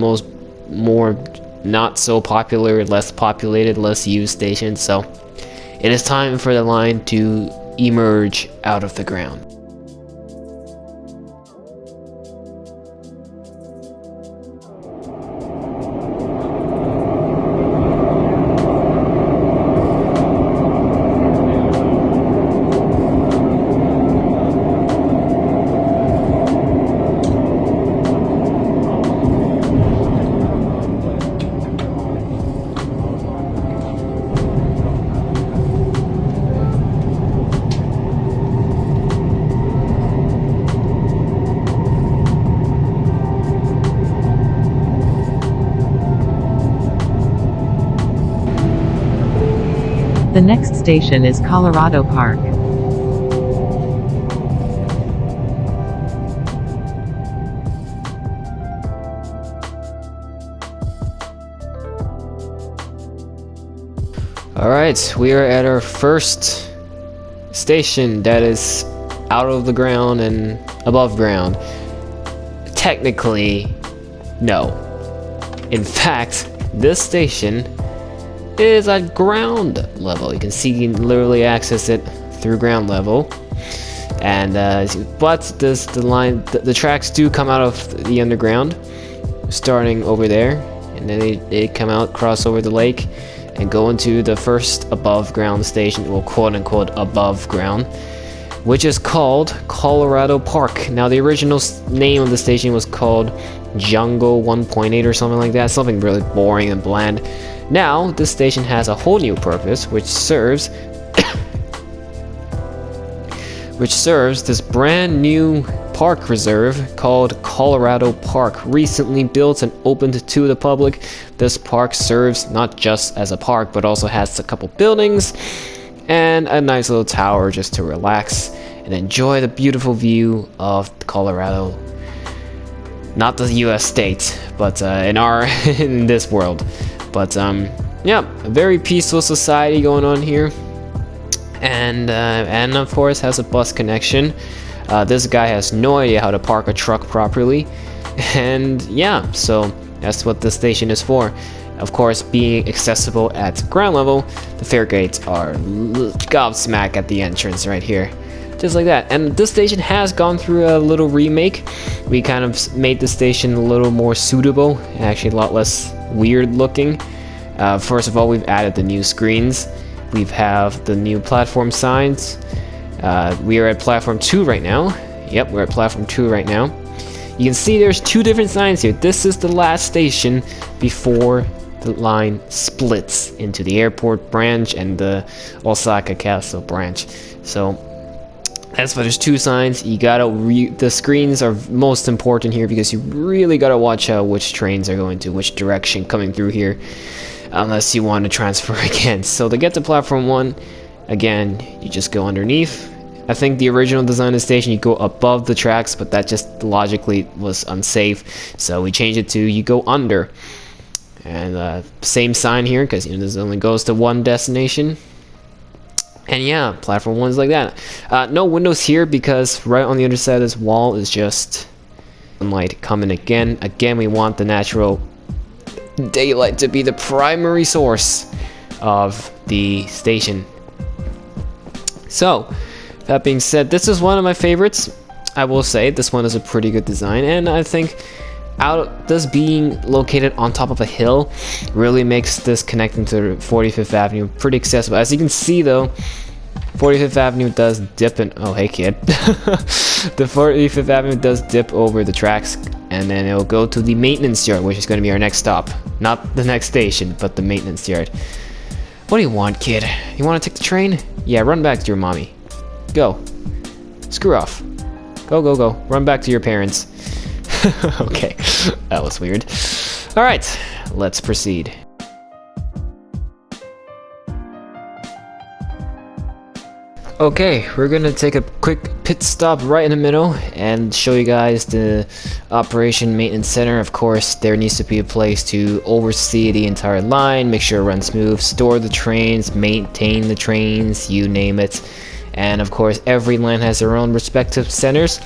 more not so popular, less populated, less used stations. So it is time for the line to emerge out of the ground. The next station is Colorado Park. Alright, we are at our first station that is out of the ground and above ground. Technically, no. In fact, this station is at ground level. You can see, you can literally access it through ground level. And but the tracks do come out of the underground, starting over there, and then they come out, cross over the lake, and go into the first above ground station, well, quote unquote above ground, which is called Colorado Park. Now, the original name of the station was called Jungle 1.8 or something like that, something really boring and bland. Now, this station has a whole new purpose, which serves this brand new park reserve called Colorado Park, recently built and opened to the public. This park serves not just as a park, but also has a couple buildings and a nice little tower just to relax and enjoy the beautiful view of Colorado. Not the US state, but in this world. But yeah, a very peaceful society going on here. And of course has a bus connection. This guy has no idea how to park a truck properly. And yeah, so that's what this station is for. Of course, being accessible at ground level, the fare gates are gobsmack at the entrance right here. Just like that. And this station has gone through a little remake. We kind of made the station a little more suitable, actually a lot less weird looking. First of all, we've added the new screens. We have the new platform signs. We are at platform 2 right now. Yep, we're at platform 2 right now. You can see there's 2 different signs here. This is the last station before the line splits into the airport branch and the Osaka Castle branch. So that's why there's 2 signs. You gotta the screens are most important here because you really gotta watch out which trains are going to which direction coming through here, unless you want to transfer again. So to get to platform 1, again, you just go underneath. I think the original design of the station, you go above the tracks, but that just logically was unsafe. So we changed it to you go under. And same sign here, because this only goes to one destination. And yeah, platform 1's like that. No windows here because right on the other side of this wall is just sunlight coming again. Again, we want the natural daylight to be the primary source of the station. So, that being said, this is one of my favorites. I will say this one is a pretty good design, and I think this being located on top of a hill really makes this connecting to 45th Avenue pretty accessible. As you can see though, 45th Avenue does dip in, oh hey kid, the 45th Avenue does dip over the tracks, and then it'll go to the maintenance yard, which is going to be our next stop. Not the next station, but the maintenance yard. What do you want, kid? You want to take the train? Yeah, run back to your mommy. Go. Screw off. Go, go, go. Run back to your parents. Okay, that was weird. Alright, let's proceed. Okay, we're gonna take a quick pit stop right in the middle and show you guys the operation maintenance center. Of course, there needs to be a place to oversee the entire line, make sure it runs smooth, store the trains, maintain the trains, you name it. And of course, every line has their own respective centers.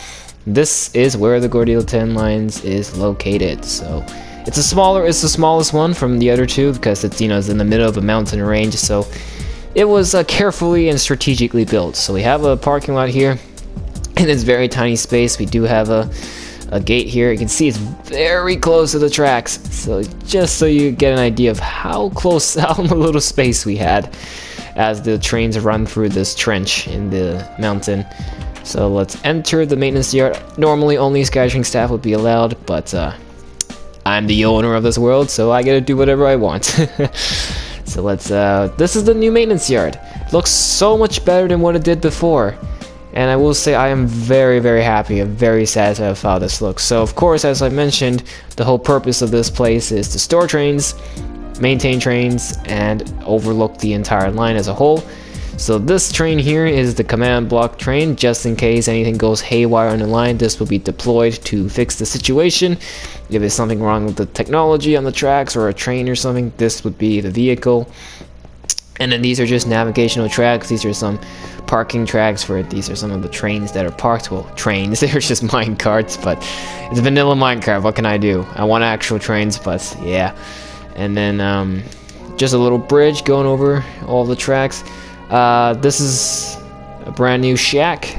This is where the Gordyla10 lines is located. So it's the smallest one from the other two because it's, you know, it's in the middle of a mountain range. So it was carefully and strategically built. So we have a parking lot here in this very tiny space. We do have a gate here. You can see it's very close to the tracks. So just so you get an idea of how close, how little space we had as the trains run through this trench in the mountain. So let's enter the maintenance yard. Normally only SkyTrain staff would be allowed, but I'm the owner of this world, so I gotta do whatever I want. So let's, this is the new maintenance yard. It looks so much better than what it did before. And I will say I am very, very happy and very satisfied with how this looks. So of course, as I mentioned, the whole purpose of this place is to store trains, maintain trains, and overlook the entire line as a whole. So this train here is the command block train. Just in case anything goes haywire on the line, this will be deployed to fix the situation. If there's something wrong with the technology on the tracks or a train or something, this would be the vehicle. And then these are just navigational tracks. These are some parking tracks for it. These are some of the trains that are parked. Well, trains, they're just mine carts, but it's a vanilla minecart. What can I do? I want actual trains, but yeah. And then just a little bridge going over all the tracks. This is a brand new shack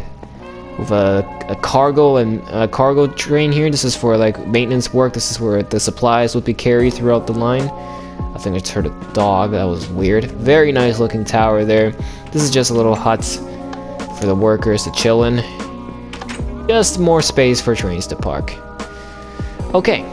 with a cargo train here. This is for like maintenance work. This is where the supplies will be carried throughout the line. I think I just heard a dog. That was weird. Very nice looking tower there. This is just a little hut for the workers to chill in. Just more space for trains to park. Okay.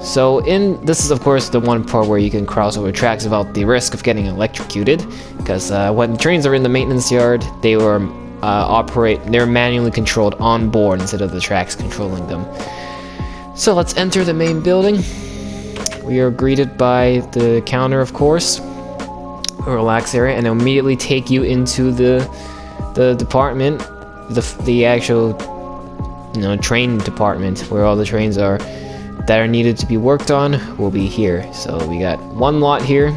So this is of course the one part where you can cross over tracks without the risk of getting electrocuted, because when trains are in the maintenance yard, they were they're manually controlled on board instead of the tracks controlling them. So let's enter the main building. We are greeted by the counter, of course, a relax area, and they'll immediately take you into the department, the actual, you know, train department where all the trains are that are needed to be worked on will be here. So we got one lot here,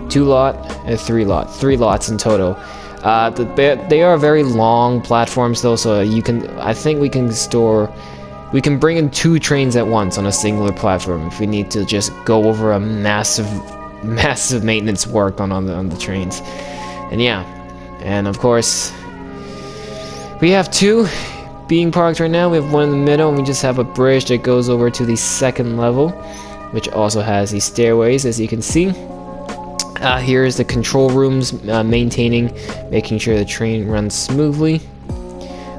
2 lot, and 3 lot. 3 lots in total. They are very long platforms though, so I think we can bring in 2 trains at once on a singular platform if we need to just go over a massive maintenance work on the trains. And yeah, and of course we have 2 being parked right now. We have one in the middle, and we just have a bridge that goes over to the 2nd level, which also has these stairways, as you can see. Here is the control rooms, making sure the train runs smoothly.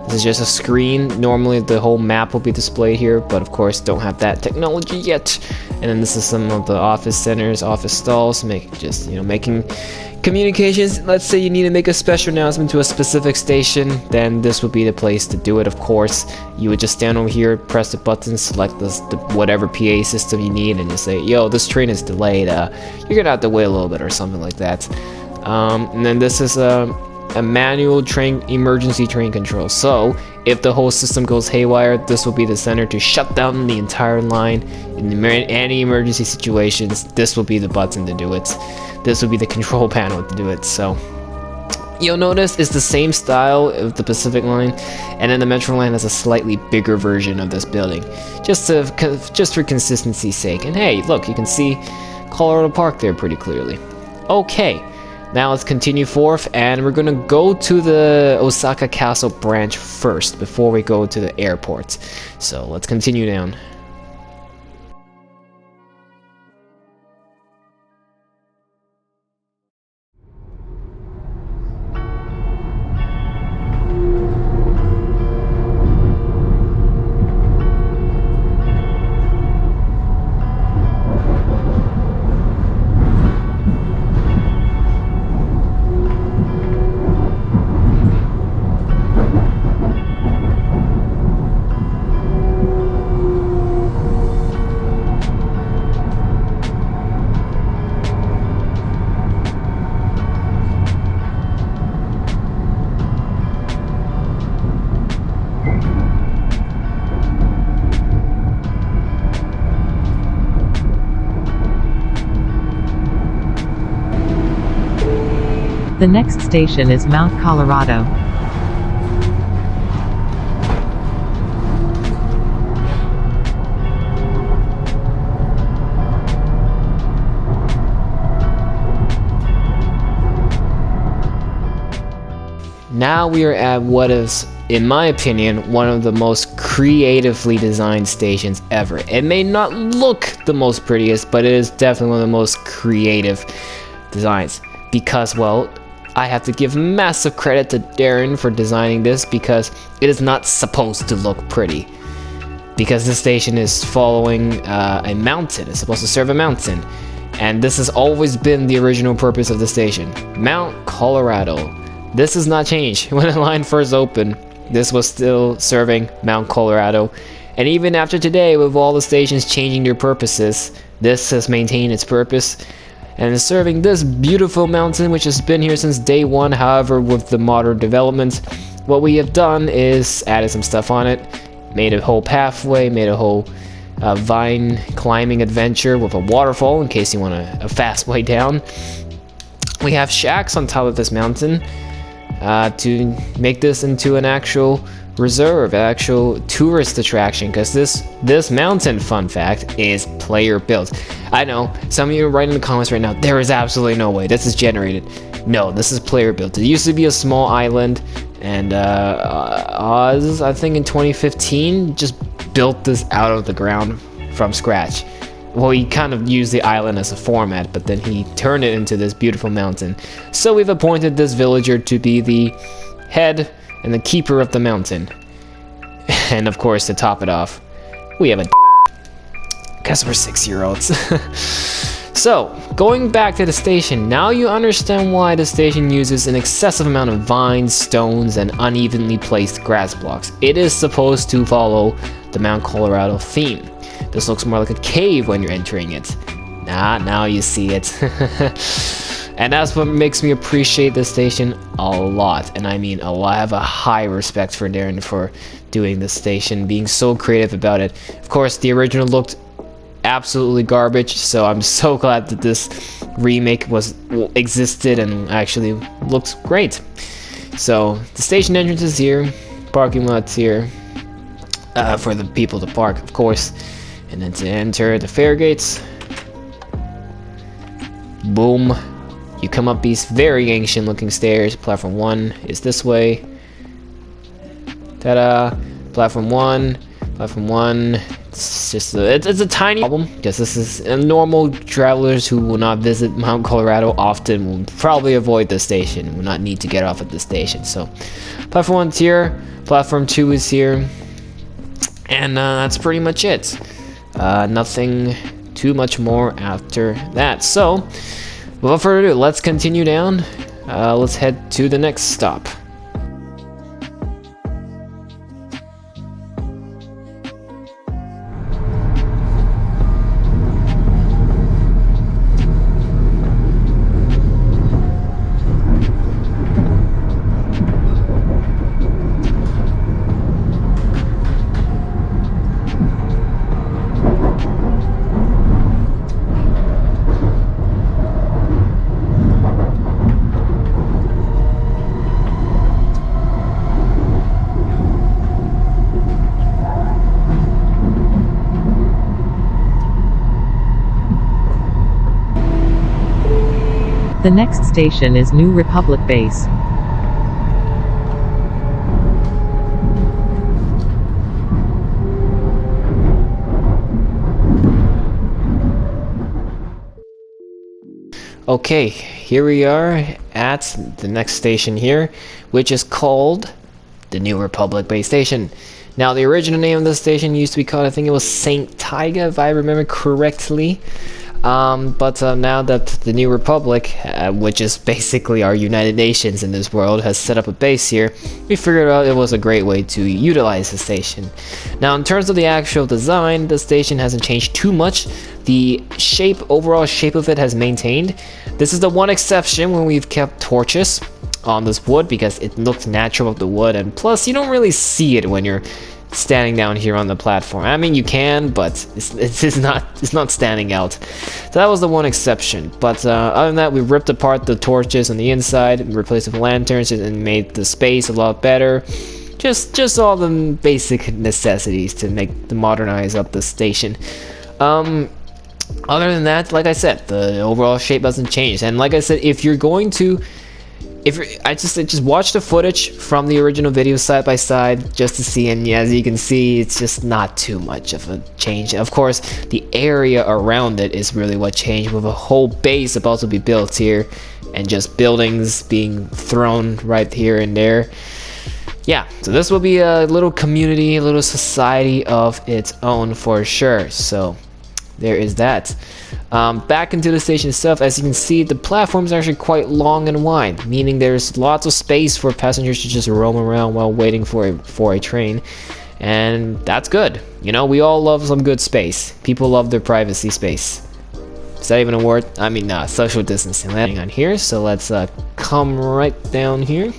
This is just a screen. Normally the whole map will be displayed here, but of course don't have that technology yet. And then this is some of the office centers, office stalls, making communications. Let's say you need to make a special announcement to a specific station, then this would be the place to do it. Of course, you would just stand over here, press the button, select whatever PA system you need, and just say, yo, this train is delayed, you're gonna have to wait a little bit or something like that. And then this is a manual emergency train control. So if the whole system goes haywire, this will be the center to shut down the entire line. In any emergency situations, this will be the button to do it. This will be the control panel to do it. So you'll notice it's the same style of the Pacific Line, and then the Metro Line has a slightly bigger version of this building, just for consistency's sake. And hey, look, you can see Colorado Park there pretty clearly. Okay, now let's continue forth, and we're gonna go to the Osaka Castle branch first before we go to the airport. So let's continue down. The next station is Mount Colorado. Now we are at what is, in my opinion, one of the most creatively designed stations ever. It may not look the most prettiest, but it is definitely one of the most creative designs. Because, well, I have to give massive credit to Darren for designing this, because it is not supposed to look pretty. Because this station is following a mountain. It's supposed to serve a mountain. And this has always been the original purpose of the station. Mount Colorado. This has not changed. When the line first opened, this was still serving Mount Colorado. And even after today, with all the stations changing their purposes, this has maintained its purpose and is serving this beautiful mountain, which has been here since day one. However, with the modern developments, what we have done is added some stuff on it, made a whole pathway, made a whole vine climbing adventure with a waterfall in case you want a fast way down. We have shacks on top of this mountain to make this into an actual reserve, an actual tourist attraction, because this mountain, fun fact, is player built. I know some of you are writing in the comments right now, there is absolutely no way this is generated. No, this is player built. It used to be a small island, and Oz, I think in 2015, just built this out of the ground from scratch. Well, he kind of used the island as a format, but then he turned it into this beautiful mountain. So we've appointed this villager to be the head and the keeper of the mountain. And of course, to top it off, we have a because we're 6-year-olds. So, going back to the station, now you understand why the station uses an excessive amount of vines, stones, and unevenly placed grass blocks. It is supposed to follow the Mount Colorado theme. This looks more like a cave when you're entering it. Now you see it. And that's what makes me appreciate this station a lot. And I mean a lot. I have a high respect for Darren for doing this station, being so creative about it. Of course, the original looked absolutely garbage, so I'm so glad that this remake existed and actually looks great. So the station entrance is here, parking lot's here for the people to park, of course, and then to enter the fare gates. Boom. You come up these very ancient looking stairs. Platform 1 is this way. Ta-da! Platform 1. Platform 1. It's just it's a tiny problem, because this is normal travelers who will not visit Mount Colorado often will probably avoid this station, will not need to get off at this station. So platform 1's here, platform 2 is here, and that's pretty much it. Nothing too much more after that. So without further ado, let's continue down. Let's head to the next stop. The next station is New Republic Base. Okay, here we are at the next station here, which is called the New Republic Base Station. Now, the original name of the station used to be called, I think it was Saint Taiga, if I remember correctly. But now that the New Republic, which is basically our United Nations in this world, has set up a base here, we figured out it was a great way to utilize the station. Now, in terms of the actual design, the station hasn't changed too much. The overall shape of it has maintained. This is the one exception when we've kept torches on this wood, because it looked natural with the wood, and plus you don't really see it when you're standing down here on the platform. I mean, you can, but it's not standing out. So that was the one exception. But other than that, we ripped apart the torches on the inside and replaced it with lanterns and made the space a lot better. Just all the basic necessities to modernize up the station. Other than that, like I said, the overall shape doesn't change. And like I said, if you're going to just watch the footage from the original video side by side just to see, and as you can see, it's just not too much of a change. Of course, the area around it is really what changed, with a whole base about to be built here and just buildings being thrown right here and there. Yeah, so this will be a little community, a little society of its own for sure. So there is that. Back into the station itself, as you can see, the platform is actually quite long and wide, meaning there's lots of space for passengers to just roam around while waiting for a train, and that's good. You know, we all love some good space. People love their privacy space. Is that even a word? I mean, social distancing. Landing on here, so let's come right down here.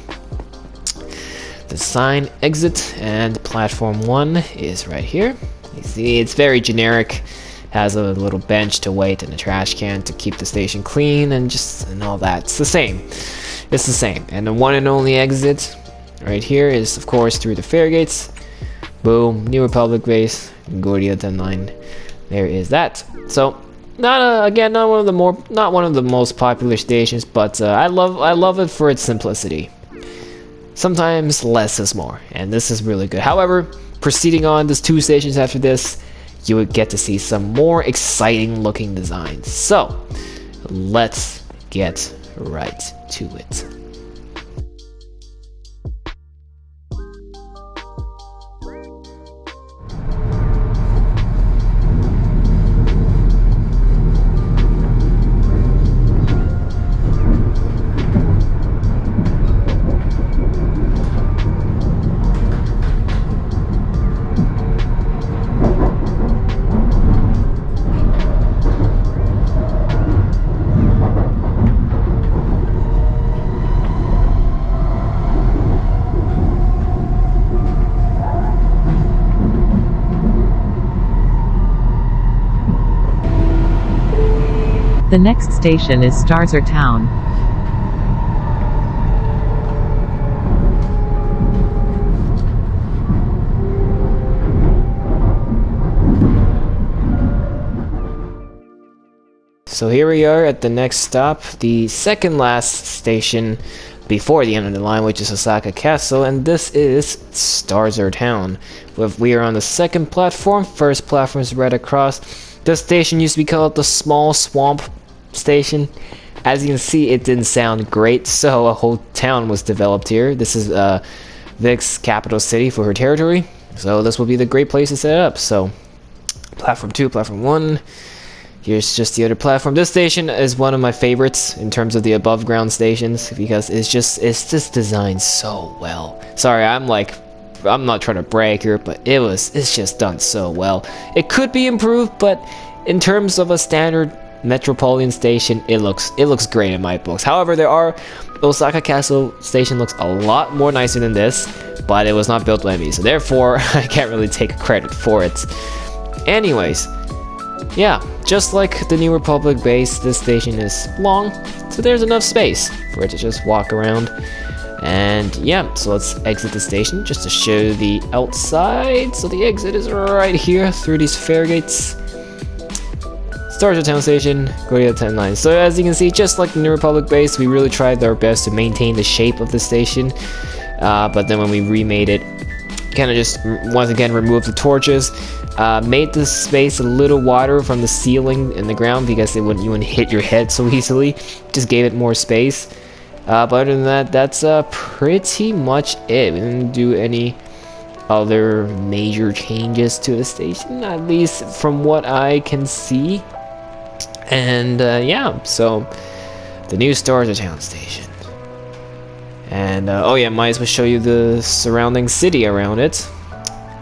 The sign exit, and platform 1 is right here. You see, it's very generic. Has a little bench to wait and a trash can to keep the station clean and all that. It's the same. It's the same. And the one and only exit right here is, of course, through the fare gates. Boom, New Republic Base, Gordyla10 Line. There is that. So, not one of the most popular stations, but I love it for its simplicity. Sometimes less is more, and this is really good. However, proceeding on, there's 2 stations after this, you would get to see some more exciting looking designs. So let's get right to it. The next station is StarzerTown. So here we are at the next stop, the second last station before the end of the line, which is Osaka Castle, and this is StarzerTown. We are on the second platform. First platform is right across. This station used to be called the Small Swamp Station. As you can see, it didn't sound great, so a whole town was developed here. This is Vic's capital city for her territory, so this will be the great place to set up. So platform 2, platform 1. Here's just the other platform. This station is one of my favorites in terms of the above ground stations, because it's just designed so well. Sorry, I'm not trying to brag here, but it's just done so well. It could be improved, but in terms of a standard metropolitan station, it looks great in my books. However, Osaka Castle station looks a lot more nicer than this, but it was not built by me, so therefore I can't really take credit for it. Anyways, yeah, just like the New Republic base, this station is long, so there's enough space for it to just walk around. And yeah, so let's exit the station just to show the outside. So the exit is right here through these fare gates. StarzerTown Station, Gordyla10 Line. So as you can see, just like the New Republic base, we really tried our best to maintain the shape of the station. But then when we remade it, kind of just once again removed the torches, made the space a little wider from the ceiling and the ground because you wouldn't hit your head so easily. Just gave it more space. But other than that, that's pretty much it. We didn't do any other major changes to the station, at least from what I can see. And yeah, so the new StarzerTown Station. And oh yeah, might as well show you the surrounding city around it.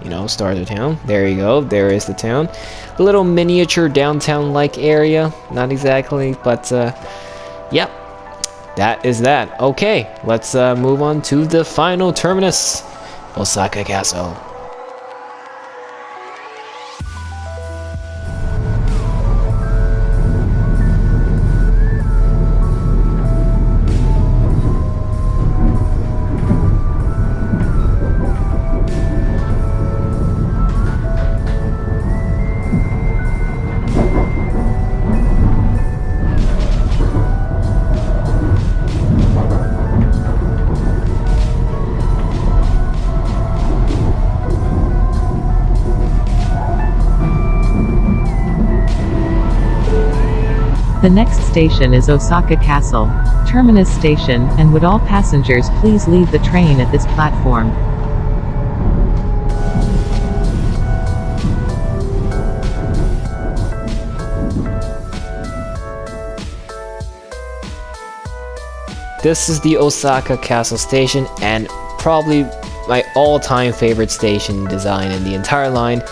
You know, StarzerTown. There you go. There is the town. A little miniature downtown-like area. Not exactly, but yep. That is that. Okay, let's move on to the final terminus, Osaka Castle. The next station is Osaka Castle, terminus station, and would all passengers please leave the train at this platform. This is the Osaka Castle station, and probably my all-time favorite station design in the entire line.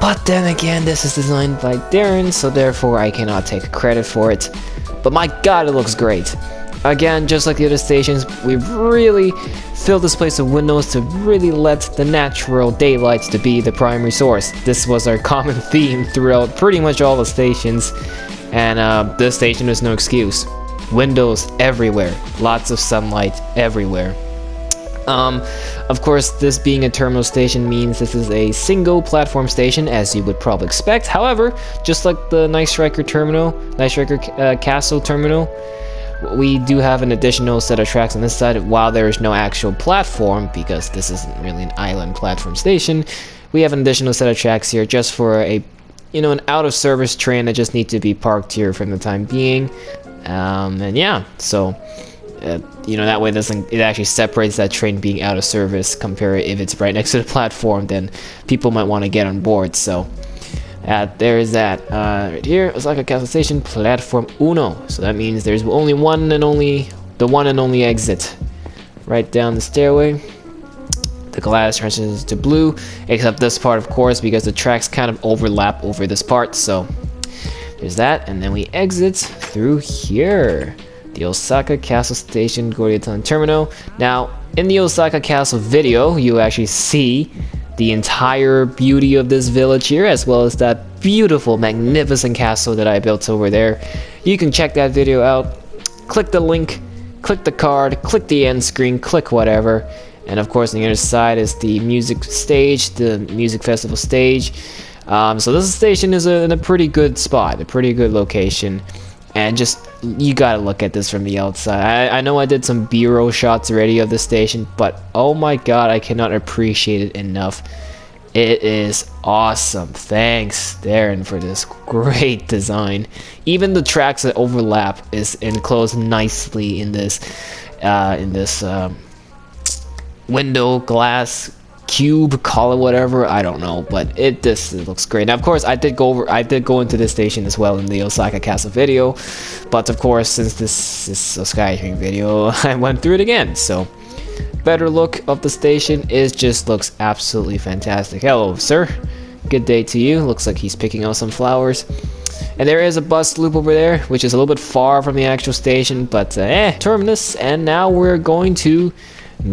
But then again, this is designed by Darren, so therefore I cannot take credit for it. But my god, it looks great. Again, just like the other stations, we really filled this place with windows to really let the natural daylight to be the primary source. This was our common theme throughout pretty much all the stations, and this station is no excuse. Windows everywhere, lots of sunlight everywhere. Of course, this being a terminal station means this is a single platform station, as you would probably expect. However, just like the Nightstriker Castle terminal, we do have an additional set of tracks on this side. While there is no actual platform, because this isn't really an island platform station, we have an additional set of tracks here just for an out-of-service train that just needs to be parked here for the time being. And yeah, so that way it actually separates that train being out of service compared if it's right next to the platform, then people might want to get on board. So there is that. Right here, Osaka Castle Station, platform uno. So that means there's the one and only exit. Right down the stairway. The glass transitions to blue, except this part, of course, because the tracks kind of overlap over this part. So there's that, and then we exit through here. The Osaka Castle Station, Gordyla10 Terminal. Now, in the Osaka Castle video, you actually see the entire beauty of this village here, as well as that beautiful, magnificent castle that I built over there. You can check that video out. Click the link, click the card, click the end screen, click whatever. And of course, on the other side is the music stage, the music festival stage. So this station is in a pretty good spot, a pretty good location. And just, you gotta look at this from the outside. I know I did some B-roll shots already of the station, but oh my god, I cannot appreciate it enough. It is awesome. Thanks, Darren, for this great design. Even the tracks that overlap is enclosed nicely in this window glass cube, call it whatever, I don't know, but this looks great. Now, of course, I did go into this station as well in the Osaka Castle video, but of course, since this is a SkyTrain video, I went through it again. So, better look of the station looks absolutely fantastic. Hello, sir. Good day to you. Looks like he's picking out some flowers. And there is a bus loop over there, which is a little bit far from the actual station, but terminus. And now we're going to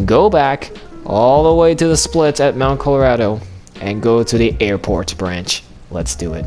go back all the way to the split at Mount Colorado and go to the airport branch. Let's do it.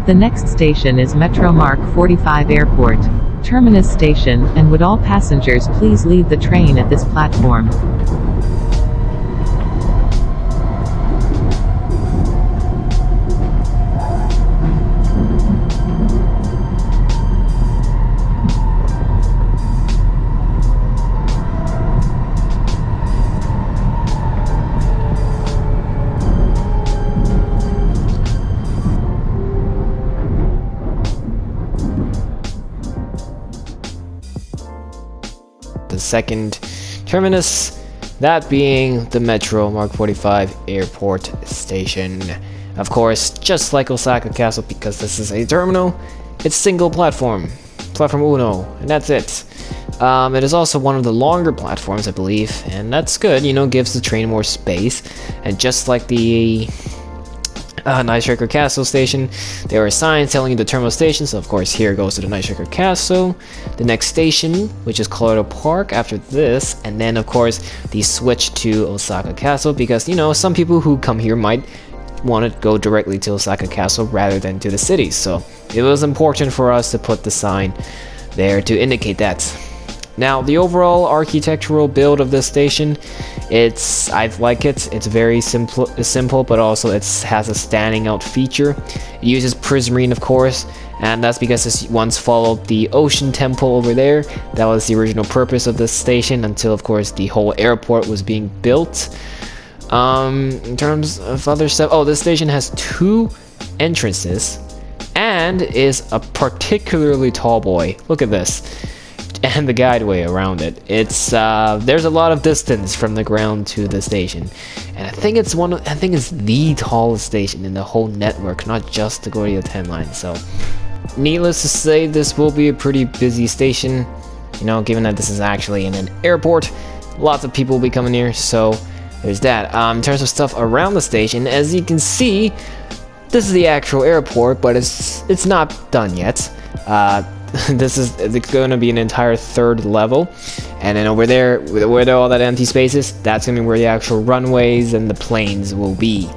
The next station is Metro Mark45 Airport, Terminus Station, and would all passengers please leave the train at this platform. The second terminus, that being the Metro Mark45 Airport Station. Of course, just like Osaka Castle, because this is a terminal, it's single platform, platform uno, and that's it. It is also one of the longer platforms, I believe, and that's good, you know, gives the train more space. And just like the Nightstriker Castle station, there are signs telling you the terminal station, so of course here goes to the Nightstriker Castle, the next station, which is Colorado Park after this, and then of course the switch to Osaka Castle, because you know, some people who come here might want to go directly to Osaka Castle rather than to the city, so it was important for us to put the sign there to indicate that. Now, the overall architectural build of this station, I like it. It's very simple, but also it has a standing out feature. It uses prismarine, of course, and that's because it once followed the ocean temple over there. That was the original purpose of this station until, of course, the whole airport was being built. In terms of other stuff, oh, this station has 2 entrances and is a particularly tall boy. Look at this. And the guideway around it. It's there's a lot of distance from the ground to the station, and I think it's the tallest station in the whole network, not just the Gordyla10 Line. So, needless to say, this will be a pretty busy station. You know, given that this is actually in an airport, lots of people will be coming here. So, there's that. In terms of stuff around the station, as you can see, this is the actual airport, but it's not done yet. It's going to be an entire 3rd level, and then over there where there are all that empty spaces, that's going to be where the actual runways and the planes will be.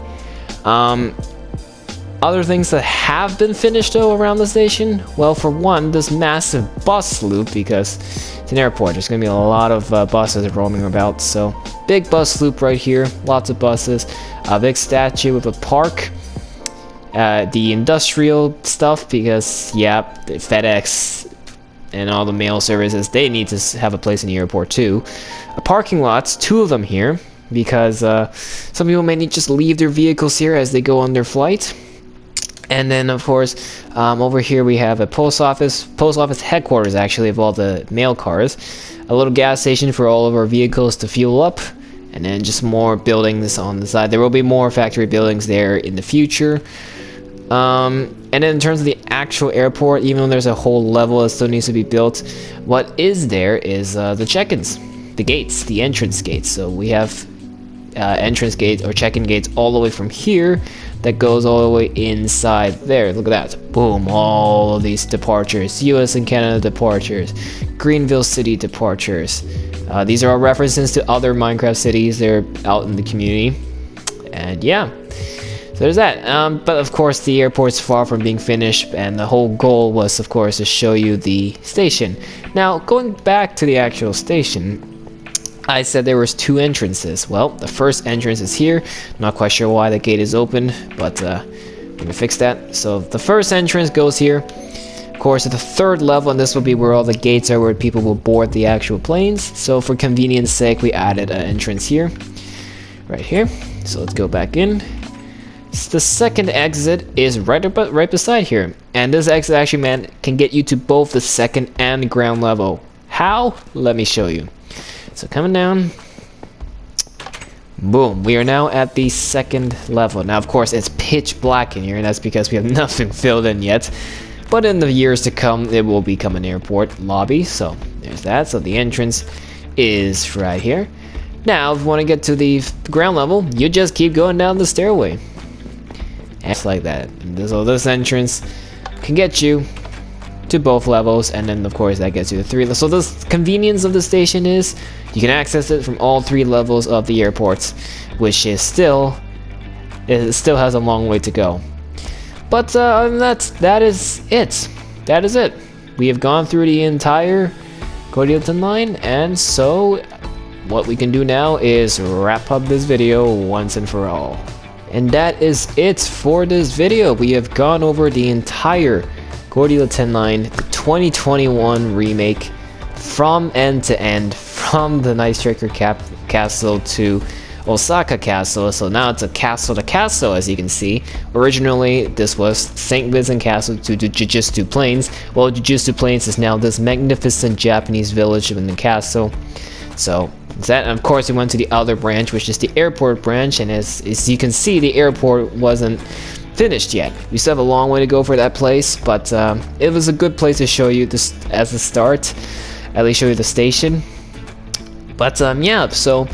Other things that have been finished though around the station, well, for one, this massive bus loop, because it's an airport, there's going to be a lot of buses roaming about, so big bus loop right here, lots of buses, a big statue with a park. The industrial stuff, because yeah, the FedEx and all the mail services, they need to have a place in the airport too. Parking lots, 2 of them here, because some people may need just leave their vehicles here as they go on their flight. And then of course, over here we have a post office headquarters actually of all the mail cars, a little gas station for all of our vehicles to fuel up, and then just more buildings on the side. There will be more factory buildings there in the future. And then in terms of the actual airport, even though there's a whole level that still needs to be built, what is there is the check-ins, the gates, the entrance gates. So we have entrance gates or check-in gates all the way from here that goes all the way inside there. Look at that. Boom, all of these departures, US and Canada departures, Greenville City departures. These are all references to other Minecraft cities. They're out in the community. And yeah. So there's that, but of course the airport's far from being finished, and the whole goal was of course to show you the station. Now, going back to the actual station, I said there was 2 entrances. Well, the first entrance is here. Not quite sure why the gate is open, but we're gonna fix that. So the first entrance goes here. Of course, at the 3rd level, and this will be where all the gates are, where people will board the actual planes. So for convenience sake, we added an entrance here, right here. So let's go back in. The second exit is right beside here, and this exit actually can get you to both the 2nd and ground level. How? Let me show you. So coming down, boom, we are now at the 2nd level. Now of course it's pitch black in here, and that's because we have nothing filled in yet, but in the years to come it will become an airport lobby. So there's that. So the entrance is right here. Now if you want to get to the ground level, you just keep going down the stairway. Just like that. And so this entrance can get you to both levels, and then of course that gets you to 3 levels. So the convenience of the station is you can access it from all 3 levels of the airports, which is still has a long way to go. But other than that is it. That is it. We have gone through the entire Gordyla10 line, and so what we can do now is wrap up this video once and for all. And that is it for this video. We have gone over the entire Gordyla10 line, the 2021 remake, from end to end, from the Nightstriker Castle to Osaka Castle. So now it's a castle to castle, as you can see. Originally this was St. Vincent Castle to Jujutsu Plains. Well, Jujutsu Plains is now this magnificent Japanese village in the castle. So that, and of course we went to the other branch, which is the airport branch, and as you can see, the airport wasn't finished yet. We still have a long way to go for that place, but it was a good place to show you this as a start, at least show you the station. But yeah, so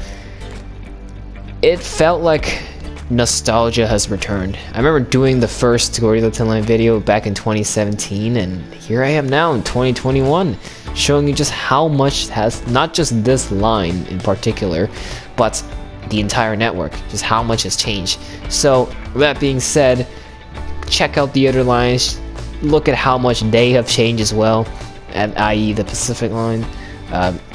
it felt like nostalgia has returned. I remember doing the first Gordyla10 Line video back in 2017, and here I am now in 2021, showing you just how much has, not just this line in particular, but the entire network, just how much has changed. So with that being said, check out the other lines, look at how much they have changed as well, i.e. the Pacific Line,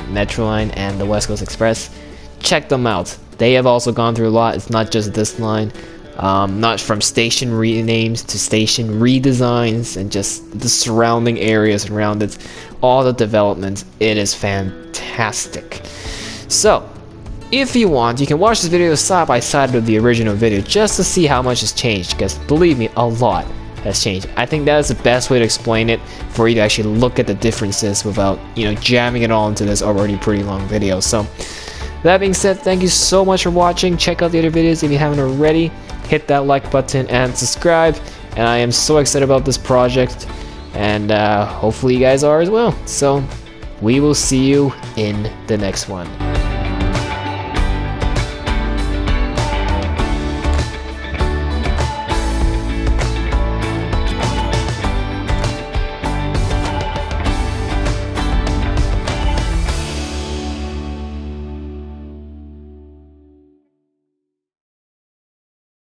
Metro Line, and the West Coast Express. Check them out. They have also gone through a lot. It's not just this line, not from station renames to station redesigns, and just the surrounding areas around it, all the development. It is fantastic. So if you want, you can watch this video side by side with the original video just to see how much has changed, because believe me, a lot has changed. I think that is the best way to explain it, for you to actually look at the differences without, you know, jamming it all into this already pretty long video. So that being said, thank you so much for watching. Check out the other videos if you haven't already. Hit that like button and subscribe. And I am so excited about this project, and hopefully you guys are as well. So we will see you in the next one.